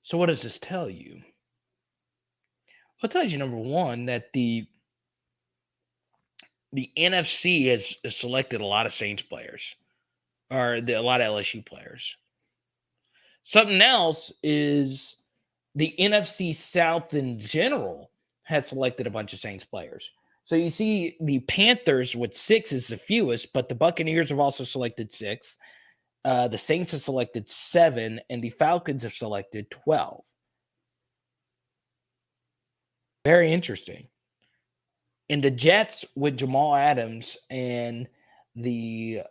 So what does this tell you? Well, it tells you, number one, that the NFC has selected a lot of Saints players, or a lot of LSU players. Something else is the NFC South in general has selected a bunch of Saints players. So you see the Panthers with 6 is the fewest, but the Buccaneers have also selected 6. The Saints have selected 7, and the Falcons have selected 12. Very interesting. And the Jets with Jamal Adams and the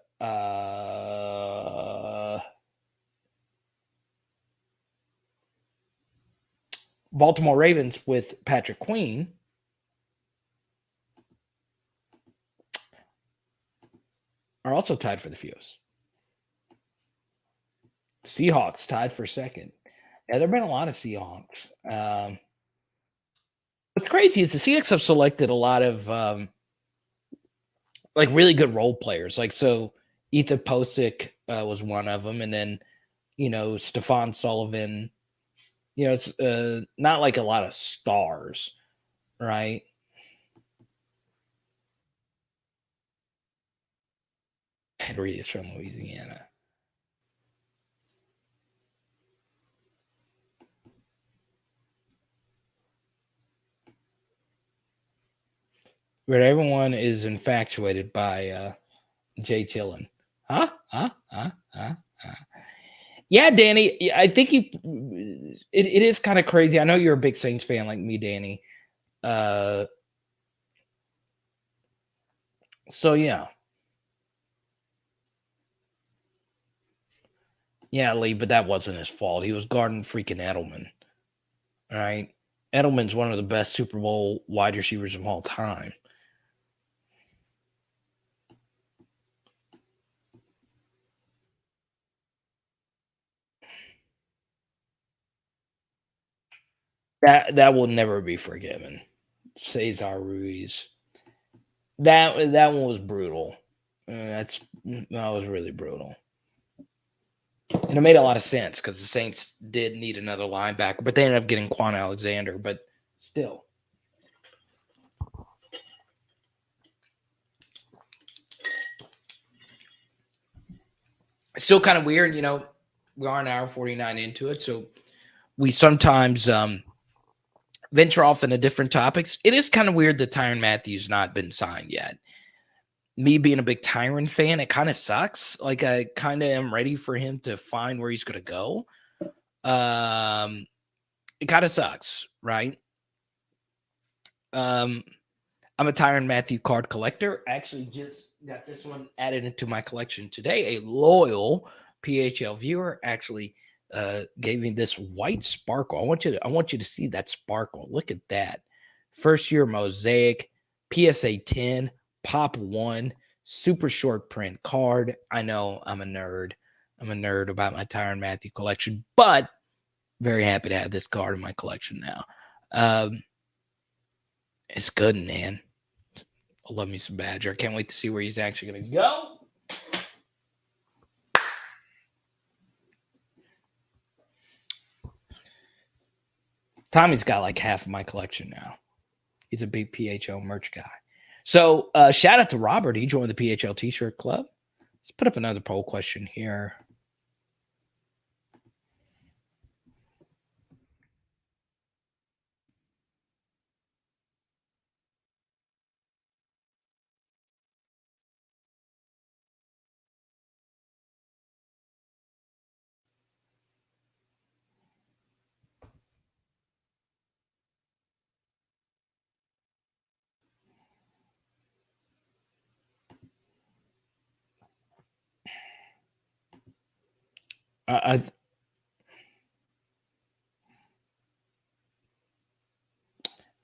Baltimore Ravens with Patrick Queen are also tied for the fewest. Seahawks tied for second. Yeah, there have been a lot of Seahawks. What's crazy is the Seahawks have selected a lot of like really good role players. Like, so Ethan Posick was one of them. And then, Stephon Sullivan, it's not like a lot of stars, right? Henry is from Louisiana. But everyone is infatuated by Jay Chillin. Huh? Yeah, Danny, I think it is kind of crazy. I know you're a big Saints fan like me, Danny. So, yeah. Yeah, Lee, but that wasn't his fault. He was guarding freaking Edelman. All right? Edelman's one of the best Super Bowl wide receivers of all time. That will never be forgiven. Cesar Ruiz. That one was brutal. That was really brutal. And it made a lot of sense because the Saints did need another linebacker, but they ended up getting Quan Alexander. But still. It's still kind of weird, we are an hour 49 into it, so we sometimes venture off into different topics. It is kind of weird that Tyrann Mathieu not been signed yet. Me being a big Tyrann fan, it kind of sucks. Like, I kind of am ready for him to find where he's going to go. It kind of sucks, right? I'm a Tyrann Matthew card collector. I actually just got this one added into my collection today. A loyal PHL viewer actually gave me this white sparkle. I want you to see that sparkle. Look at that. First year mosaic, PSA 10, pop 1, super short print card. I know I'm a nerd. I'm a nerd about my Tyrann Matthew collection, but very happy to have this card in my collection now. It's good, man. I love me some Badger. I can't wait to see where he's actually going to go. Tommy's got like half of my collection now. He's a big PHL merch guy. So shout out to Robert. He joined the PHL T-shirt club. Let's put up another poll question here.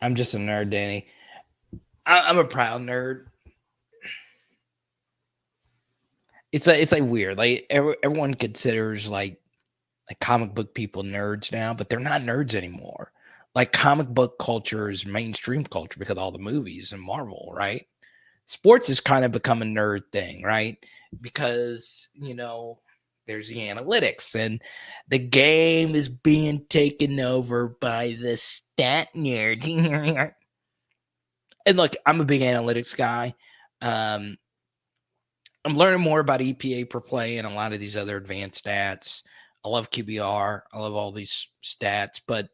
I'm just a nerd, Danny. I'm a proud nerd. It's like weird. Like everyone considers like comic book people nerds now, but they're not nerds anymore. Like comic book culture is mainstream culture because of all the movies and Marvel, right? Sports has kind of become a nerd thing, right? Because, there's the analytics and the game is being taken over by the stat nerd. And look, I'm a big analytics guy. I'm learning more about EPA per play and a lot of these other advanced stats. I love QBR. I love all these stats, but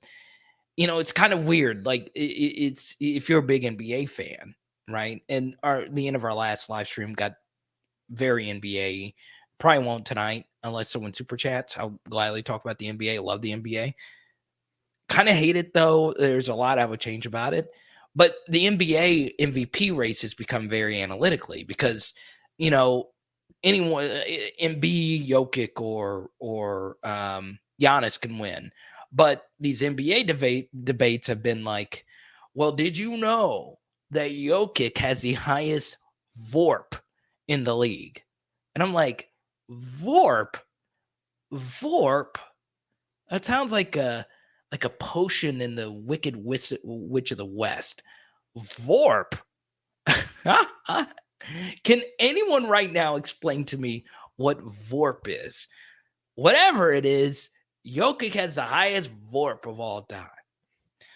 it's kind of weird. Like it's if you're a big NBA fan, right? And the end of our last live stream got very NBA. Probably won't tonight unless someone super chats. I'll gladly talk about the NBA. Love the NBA. Kind of hate it though. There's a lot I would change about it. But the NBA MVP race has become very analytically because, anyone, Embiid, Jokic, or Giannis can win. But these NBA debates have been like, well, did you know that Jokic has the highest VORP in the league? And I'm like, VORP? That sounds like a potion in the Wicked Witch of the West. VORP. Can anyone right now explain to me what VORP is? Whatever it is, Jokic has the highest VORP of all time.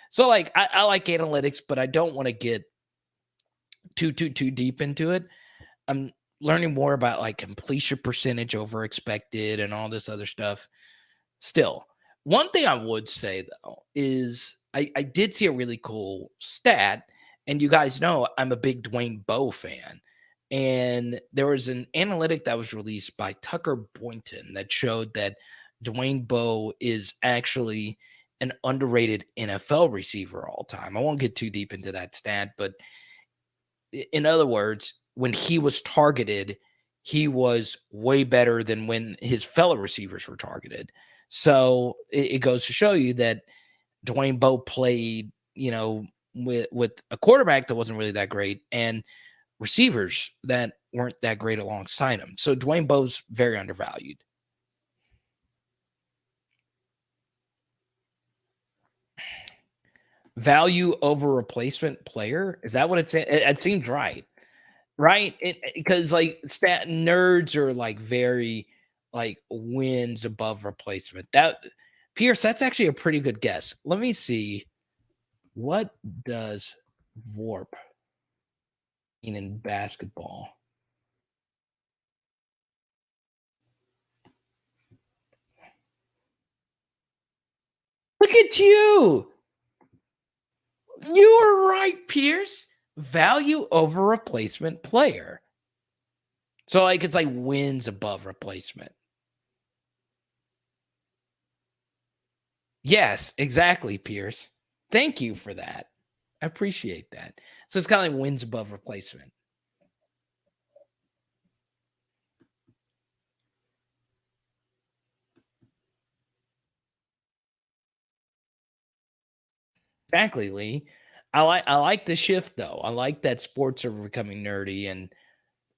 So, like, I like analytics, but I don't want to get too deep into it. I'm learning more about like completion percentage over expected and all this other stuff. Still, one thing I would say though is I did see a really cool stat, and you guys know I'm a big Dwayne Bowe fan. And there was an analytic that was released by Tucker Boynton that showed that Dwayne Bowe is actually an underrated NFL receiver all time. I won't get too deep into that stat, but in other words, when he was targeted, he was way better than when his fellow receivers were targeted. So it goes to show you that Dwayne Bowe played, with a quarterback that wasn't really that great and receivers that weren't that great alongside him. So Dwayne Bowe's very undervalued. Value over replacement player? Is that what it's? It seems right. Right? Because like stat nerds are like very like wins above replacement. That Pierce, that's actually a pretty good guess. Let me see. What does VORP mean in basketball? Look at you. You were right, Pierce. Value over replacement player. So like it's like wins above replacement. Yes, exactly, Pierce. Thank you for that. I appreciate that. So it's kind of like wins above replacement. Exactly, Lee. I like the shift though. I like that sports are becoming nerdy and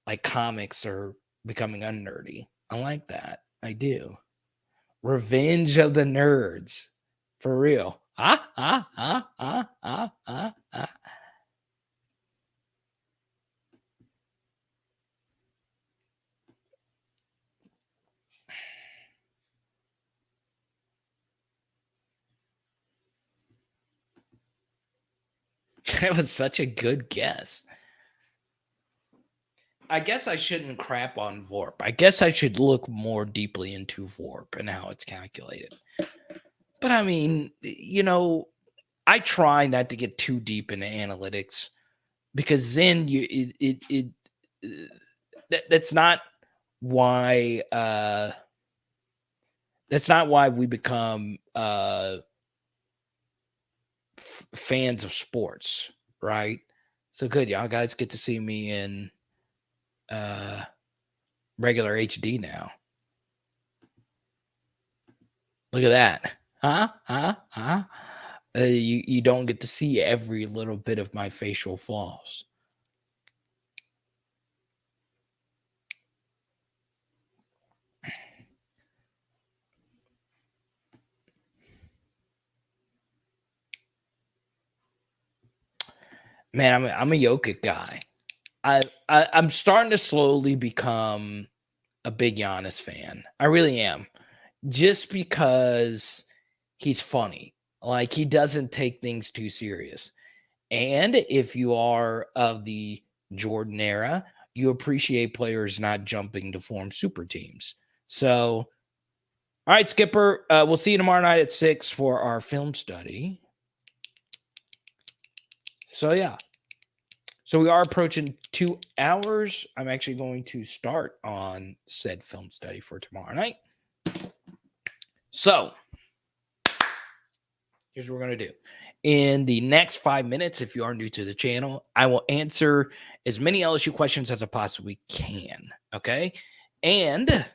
like comics are becoming unnerdy. I like that. I do. Revenge of the Nerds. For real. That was such a good guess. I guess I shouldn't crap on VORP. I guess I should look more deeply into VORP and how it's calculated. But I mean, I try not to get too deep into analytics because then that's not why we become fans of sports, right? So good, y'all guys get to see me in regular HD now. Look at that. You don't get to see every little bit of my facial flaws. Man, I'm a Jokic guy. I'm starting to slowly become a big Giannis fan. I really am. Just because he's funny. Like he doesn't take things too serious. And if you are of the Jordan era, you appreciate players not jumping to form super teams. So, all right, Skipper, we'll see you tomorrow night at 6 for our film study. So, yeah. So we are approaching 2 hours. I'm actually going to start on said film study for tomorrow night. So here's what we're going to do. In the next 5 minutes, if you are new to the channel, I will answer as many LSU questions as I possibly can. Okay. And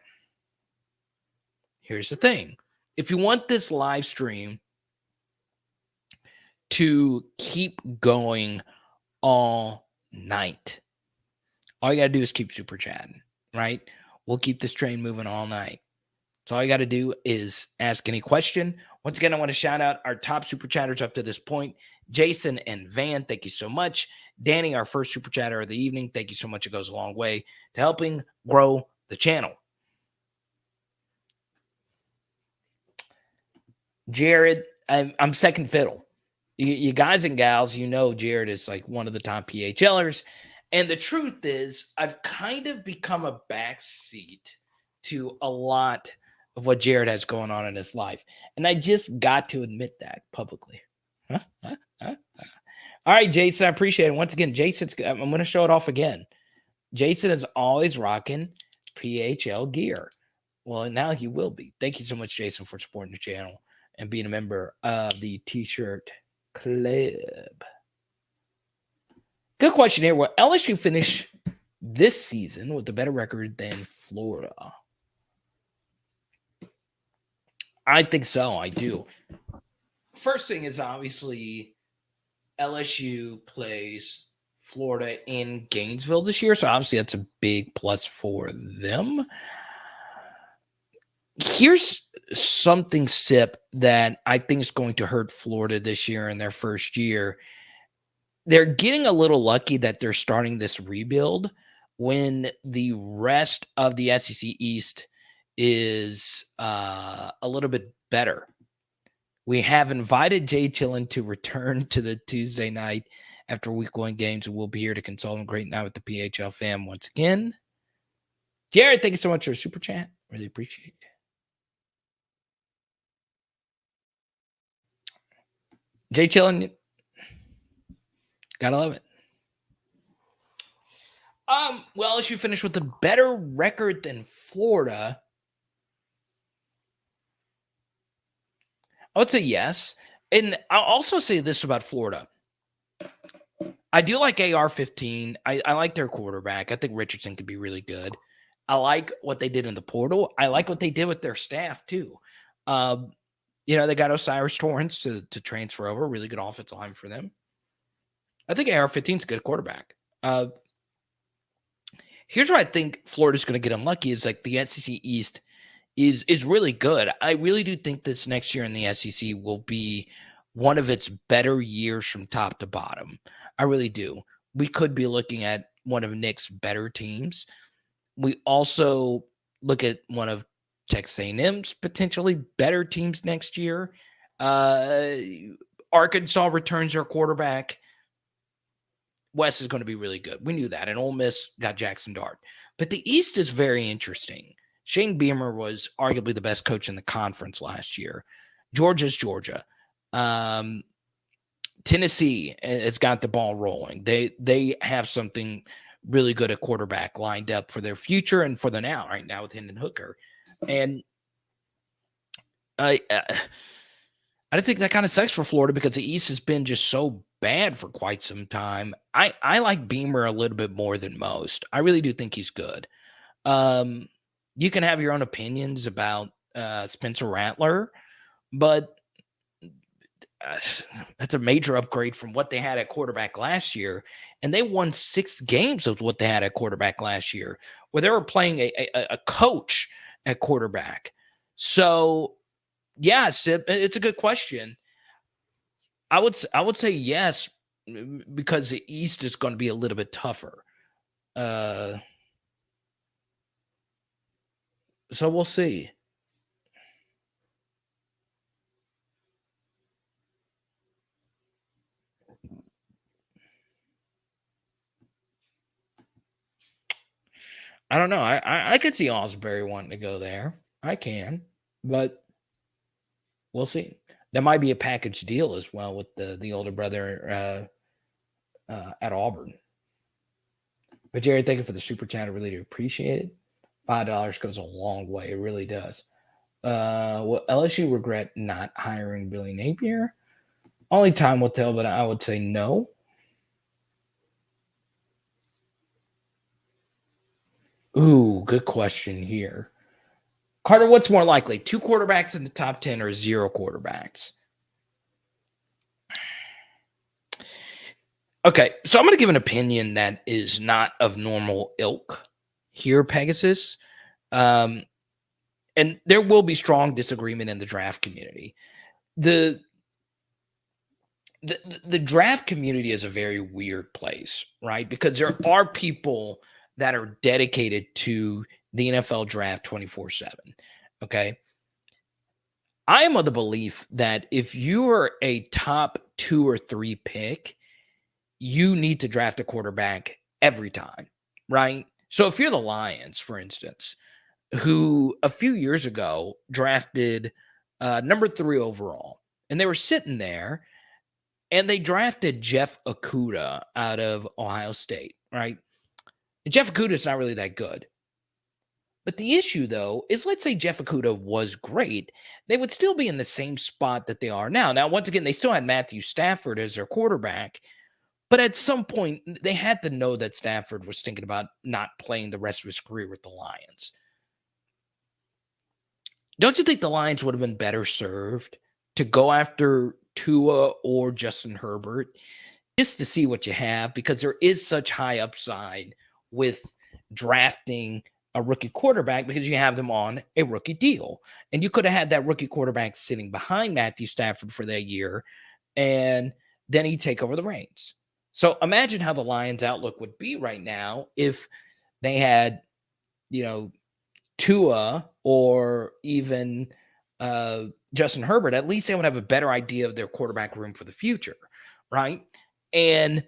here's the thing. If you want this live stream to keep going all night, all you got to do is keep super chatting, right? We'll keep this train moving all night. So all you got to do is ask any question. Once again, I want to shout out our top super chatters up to this point. Jason and Van, thank you so much. Danny, our first super chatter of the evening, thank you so much. It goes a long way to helping grow the channel. Jared, I'm second fiddle. You guys and gals, Jared is like one of the top PHLers. And the truth is, I've kind of become a backseat to a lot of what Jared has going on in his life. And I just got to admit that publicly. All right, Jason, I appreciate it. Once again, I'm going to show it off again. Jason is always rocking PHL gear. Well, now he will be. Thank you so much, Jason, for supporting the channel and being a member of the T-shirt club. Good question here. Will LSU finish this season with a better record than Florida? I think so. I do. First thing is obviously LSU plays Florida in Gainesville this year. So obviously that's a big plus for them. Here's something, Sip, that I think is going to hurt Florida this year in their first year. They're getting a little lucky that they're starting this rebuild when the rest of the SEC East is a little bit better. We have invited Jay Chillen to return to the Tuesday night after week 1 games, and we'll be here to console him. Great night with the PHL fam once again. Jared, thank you so much for a super chat. Really appreciate it. Jay Chillen, gotta love it. Well, LSU finished with a better record than Florida. I would say yes. And I'll also say this about Florida. I do like AR-15. I like their quarterback. I think Richardson could be really good. I like what they did in the portal. I like what they did with their staff too. They got Osiris Torrance to transfer over. Really good offensive line for them. I think AR-15 is a good quarterback. Here's where I think Florida's going to get unlucky is like the SEC East is really good. I really do think this next year in the SEC will be one of its better years from top to bottom. I really do. We could be looking at one of Nick's better teams. We also look at one of Texas A&M's potentially better teams next year. Arkansas returns their quarterback. West is going to be really good. We knew that. And Ole Miss got Jackson Dart. But the East is very interesting. Shane Beamer was arguably the best coach in the conference last year. Georgia's Georgia. Tennessee has got the ball rolling. They have something really good at quarterback lined up for their future and for the now, right now with Hendon Hooker. And I just think that kind of sucks for Florida because the East has been just so bad for quite some time. I like Beamer a little bit more than most. I really do think he's good. You can have your own opinions about Spencer Rattler, but that's a major upgrade from what they had at quarterback last year. And they won 6 games with what they had at quarterback last year, where they were playing a coach at quarterback. So, yeah, Sip, it's a good question. I would say yes, because the East is going to be a little bit tougher. So we'll see. I don't know. I could see Osbury wanting to go there. I can, but we'll see. That might be a package deal as well with the older brother at Auburn. But Jerry, thank you for the super chat. I really do appreciate it. $5 goes a long way. It really does. Will LSU regret not hiring Billy Napier? Only time will tell, but I would say no. Ooh, good question here. Carter, what's more likely? 2 quarterbacks in the top 10 or 0 quarterbacks? Okay, so I'm going to give an opinion that is not of normal ilk here, Pegasus. And there will be strong disagreement in the draft community. The draft community is a very weird place, right? Because there are people that are dedicated to the NFL draft 24/7. Okay. I am of the belief that if you are a top 2 or 3 pick, you need to draft a quarterback every time, right? So if you're the Lions, for instance, who a few years ago drafted number 3 overall, and they were sitting there and they drafted Jeff Okudah out of Ohio State, right? And Jeff Okudah is not really that good. But the issue, though, is let's say Jeff Okudah was great. They would still be in the same spot that they are now. Now, once again, they still had Matthew Stafford as their quarterback. But at some point, they had to know that Stafford was thinking about not playing the rest of his career with the Lions. Don't you think the Lions would have been better served to go after Tua or Justin Herbert just to see what you have? Because there is such high upside with drafting a rookie quarterback because you have them on a rookie deal. And you could have had that rookie quarterback sitting behind Matthew Stafford for that year, and then he'd take over the reins. So imagine how the Lions' outlook would be right now if they had, Tua or even Justin Herbert. At least they would have a better idea of their quarterback room for the future, right? And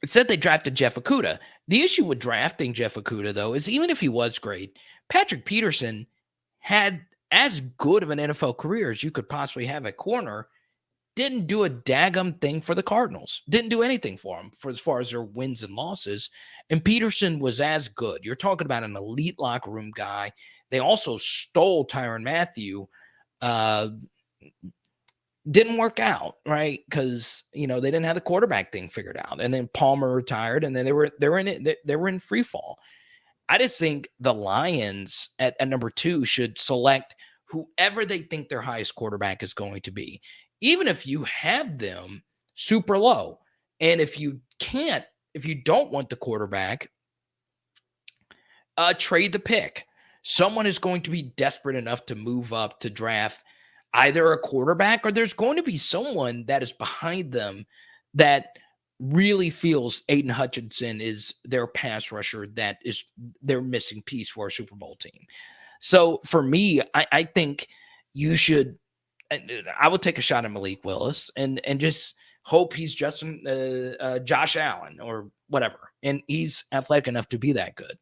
it said they drafted Jeff Okudah. The issue with drafting Jeff Okudah, though, is even if he was great, Patrick Peterson had as good of an NFL career as you could possibly have at corner. Didn't do a daggum thing for the Cardinals. Didn't do anything for them for as far as their wins and losses. And Peterson was as good. You're talking about an elite locker room guy. They also stole Tyrann Mathieu. didn't work out, right? Because they didn't have the quarterback thing figured out, and then Palmer retired, and then they were in free fall. I just think the Lions at number 2 should select whoever they think their highest quarterback is going to be, even if you have them super low. And if you don't want the quarterback, trade the pick. Someone is going to be desperate enough to move up to draft either a quarterback, or there's going to be someone that is behind them that really feels Aiden Hutchinson is their pass rusher that is their missing piece for a Super Bowl team. So for me, I think you should. I would take a shot at Malik Willis and just hope he's Josh Allen or whatever, and he's athletic enough to be that good.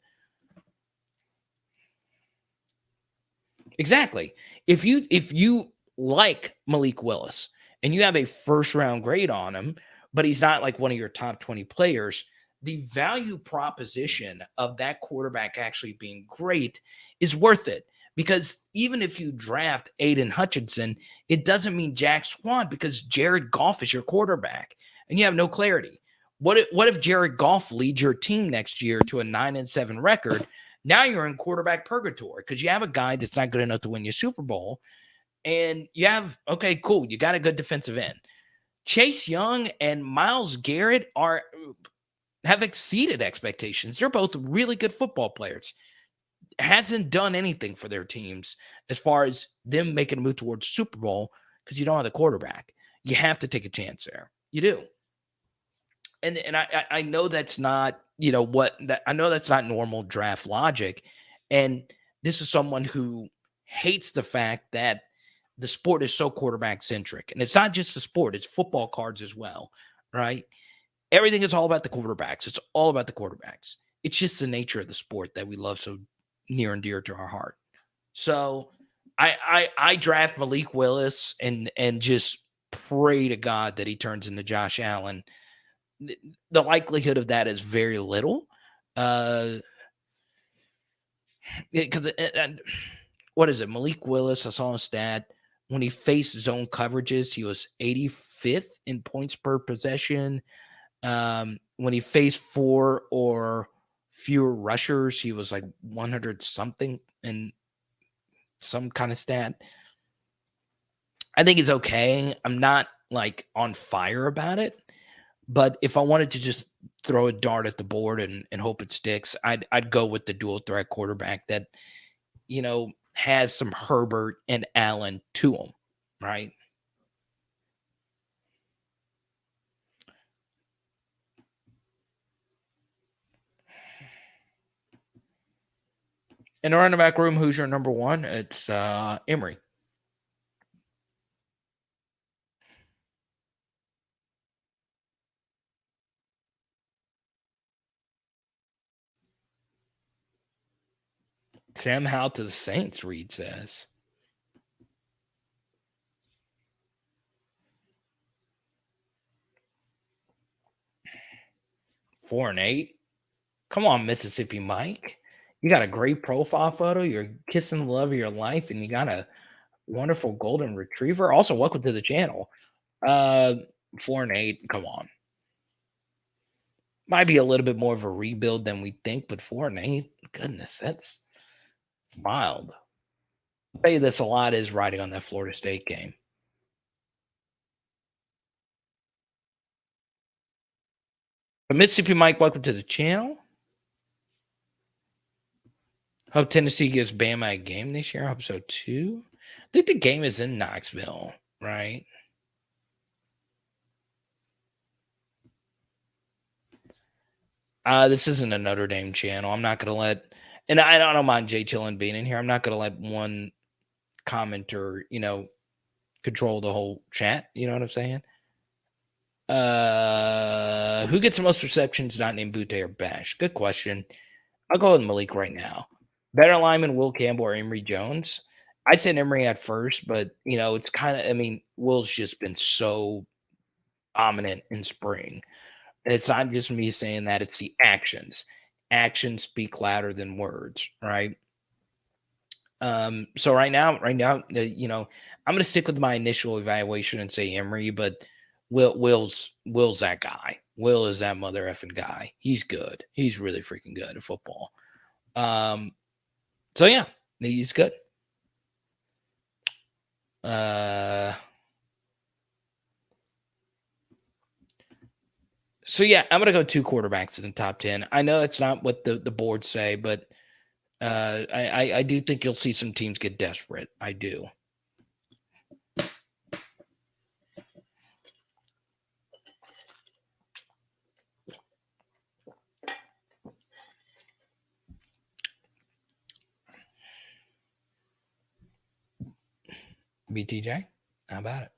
Exactly. If you like Malik Willis and you have a first round grade on him, but he's not like one of your top 20 players, the value proposition of that quarterback actually being great is worth it. Because even if you draft Aiden Hutchinson, it doesn't mean Jack Swan, because Jared Goff is your quarterback and you have no clarity. What if Jared Goff leads your team next year to a 9-7 record? Now you're in quarterback purgatory because you have a guy that's not good enough to win your Super Bowl. And you have, okay, cool, you got a good defensive end. Chase Young and Myles Garrett have exceeded expectations. They're both really good football players. Hasn't done anything for their teams as far as them making a move towards Super Bowl because you don't have the quarterback. You have to take a chance there. You do. And I know that's not, I know that's not normal draft logic. And this is someone who hates the fact that the sport is so quarterback centric. And it's not just the sport, it's football cards as well, right? Everything is all about the quarterbacks. It's all about the quarterbacks. It's just the nature of the sport that we love so near and dear to our heart. So I draft Malik Willis and just pray to God that he turns into Josh Allen. The likelihood of that is very little. Because what is it? Malik Willis, I saw a stat. When he faced zone coverages, he was 85th in points per possession. When he faced 4 or fewer rushers, he was like 100 something in some kind of stat. I think it's okay. I'm not like on fire about it, but if I wanted to just throw a dart at the board and hope it sticks, I'd go with the dual threat quarterback that, has some Herbert and Allen to him, right? In the running back room, who's your number one? It's Emory. Sam Howell to the Saints, Reed says. Four and 8. Come on, Mississippi Mike. You got a great profile photo. You're kissing the love of your life, and you got a wonderful golden retriever. Also, welcome to the channel. 4 and 8. Come on. Might be a little bit more of a rebuild than we think, but 4 and 8. Goodness, that's wild. I'll tell you this, a lot is riding on that Florida State game. But Mississippi Mike, welcome to the channel. Hope Tennessee gives Bama a game this year. I hope so too. I think the game is in Knoxville, right? This isn't a Notre Dame channel. I'm not going to let, and I don't mind Jay Chillin being in here. I'm not going to let one commenter, control the whole chat. You know what I'm saying? Who gets the most receptions not named Butte or Bash? Good question. I'll go with Malik right now. Better lineman, Will Campbell or Emory Jones? I said Emory at first, but, it's kind of, Will's just been so dominant in spring. It's not just me saying that. It's the actions. Actions speak louder than words, right? So right now, you know, I'm going to stick with my initial evaluation and say Emory, but Will's that guy. Will is that mother effing guy. He's good. He's really freaking good at football. So yeah, he's good. So yeah, I'm gonna go 2 quarterbacks in the top 10. I know that's not what the boards say, but I do think you'll see some teams get desperate. I do. BTJ, how about it?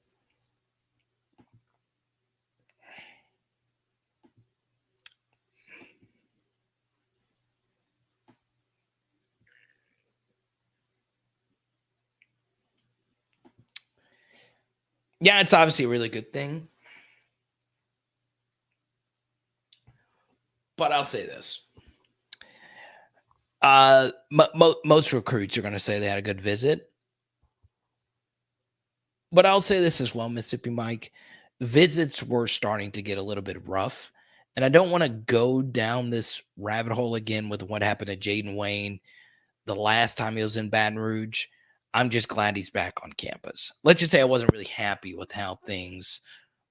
Yeah, it's obviously a really good thing. But I'll say this. Most recruits are going to say they had a good visit. But I'll say this as well, Mississippi Mike. Visits were starting to get a little bit rough. And I don't want to go down this rabbit hole again with what happened to Jaden Wayne the last time he was in Baton Rouge. I'm just glad he's back on campus. Let's just say I wasn't really happy with how things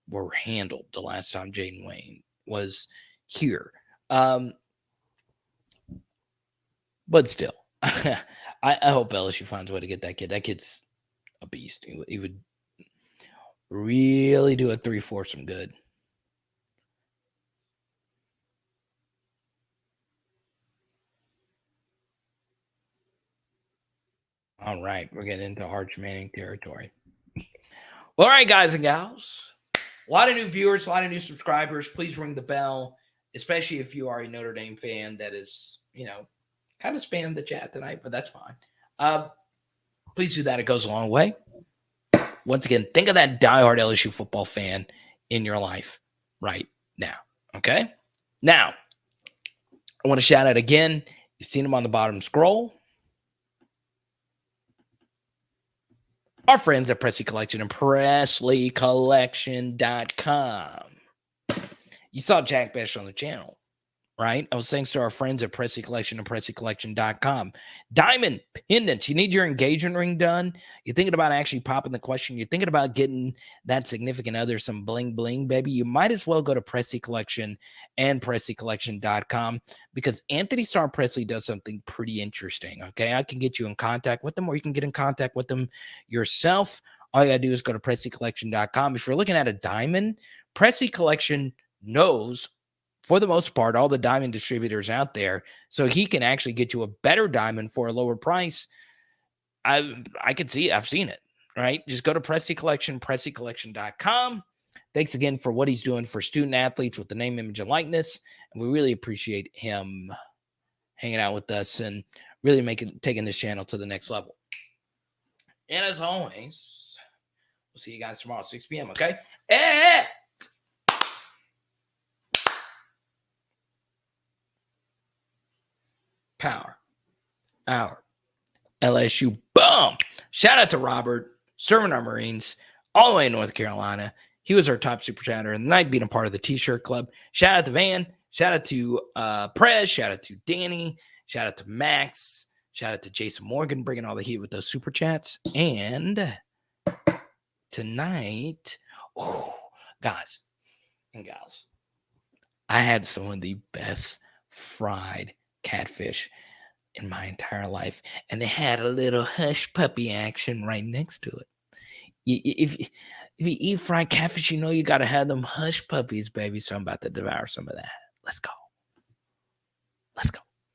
were handled the last time Jaden Wayne was here. But still, I hope LSU finds a way to get that kid. That kid's a beast. He would really do a 3-4 some good. All right, we're getting into Arch Manning territory. All right, guys and gals. A lot of new viewers, a lot of new subscribers. Please ring the bell, especially if you are a Notre Dame fan that is, you know, kind of spammed the chat tonight, but that's fine. Please do that. It goes a long way. Once again, think of that diehard LSU football fan in your life right now. Okay? Now, I want to shout out again. You've seen them on the bottom scroll. Our friends at Presley Collection and PresleyCollection.com. You saw Jack Besh on the channel, right? I was thanks to our friends at Presley Collection and PresleyCollection.com. Diamond pendants. You need your engagement ring done. You're thinking about actually popping the question. You're thinking about getting that significant other some bling bling, baby. You might as well go to Presley Collection and PresleyCollection.com because Anthony Starr Presley does something pretty interesting. Okay, I can get you in contact with them, or you can get in contact with them yourself. All you gotta do is go to PresleyCollection.com. If you're looking at a diamond, Presley Collection knows, for the most part, all the diamond distributors out there, so he can actually get you a better diamond for a lower price. I could see it. I've seen it, right? Just go to Presley Collection, PresleyCollection.com. Thanks again for what he's doing for student athletes with the name, image, and likeness. And we really appreciate him hanging out with us and really taking this channel to the next level. And as always, we'll see you guys tomorrow at 6 p.m., okay? Power Hour LSU. Boom! Shout out to Robert, serving our Marines all the way in North Carolina. He was our top super chatter and the night, being a part of the T-shirt club. Shout out to Van. Shout out to Prez. Shout out to Danny. Shout out to Max. Shout out to Jason Morgan, bringing all the heat with those super chats. And tonight, guys and gals, I had some of the best fried catfish in my entire life, and they had a little hush puppy action right next to it. If you eat fried catfish, you know you got to have them hush puppies, baby. So I'm about to devour some of that. Let's go.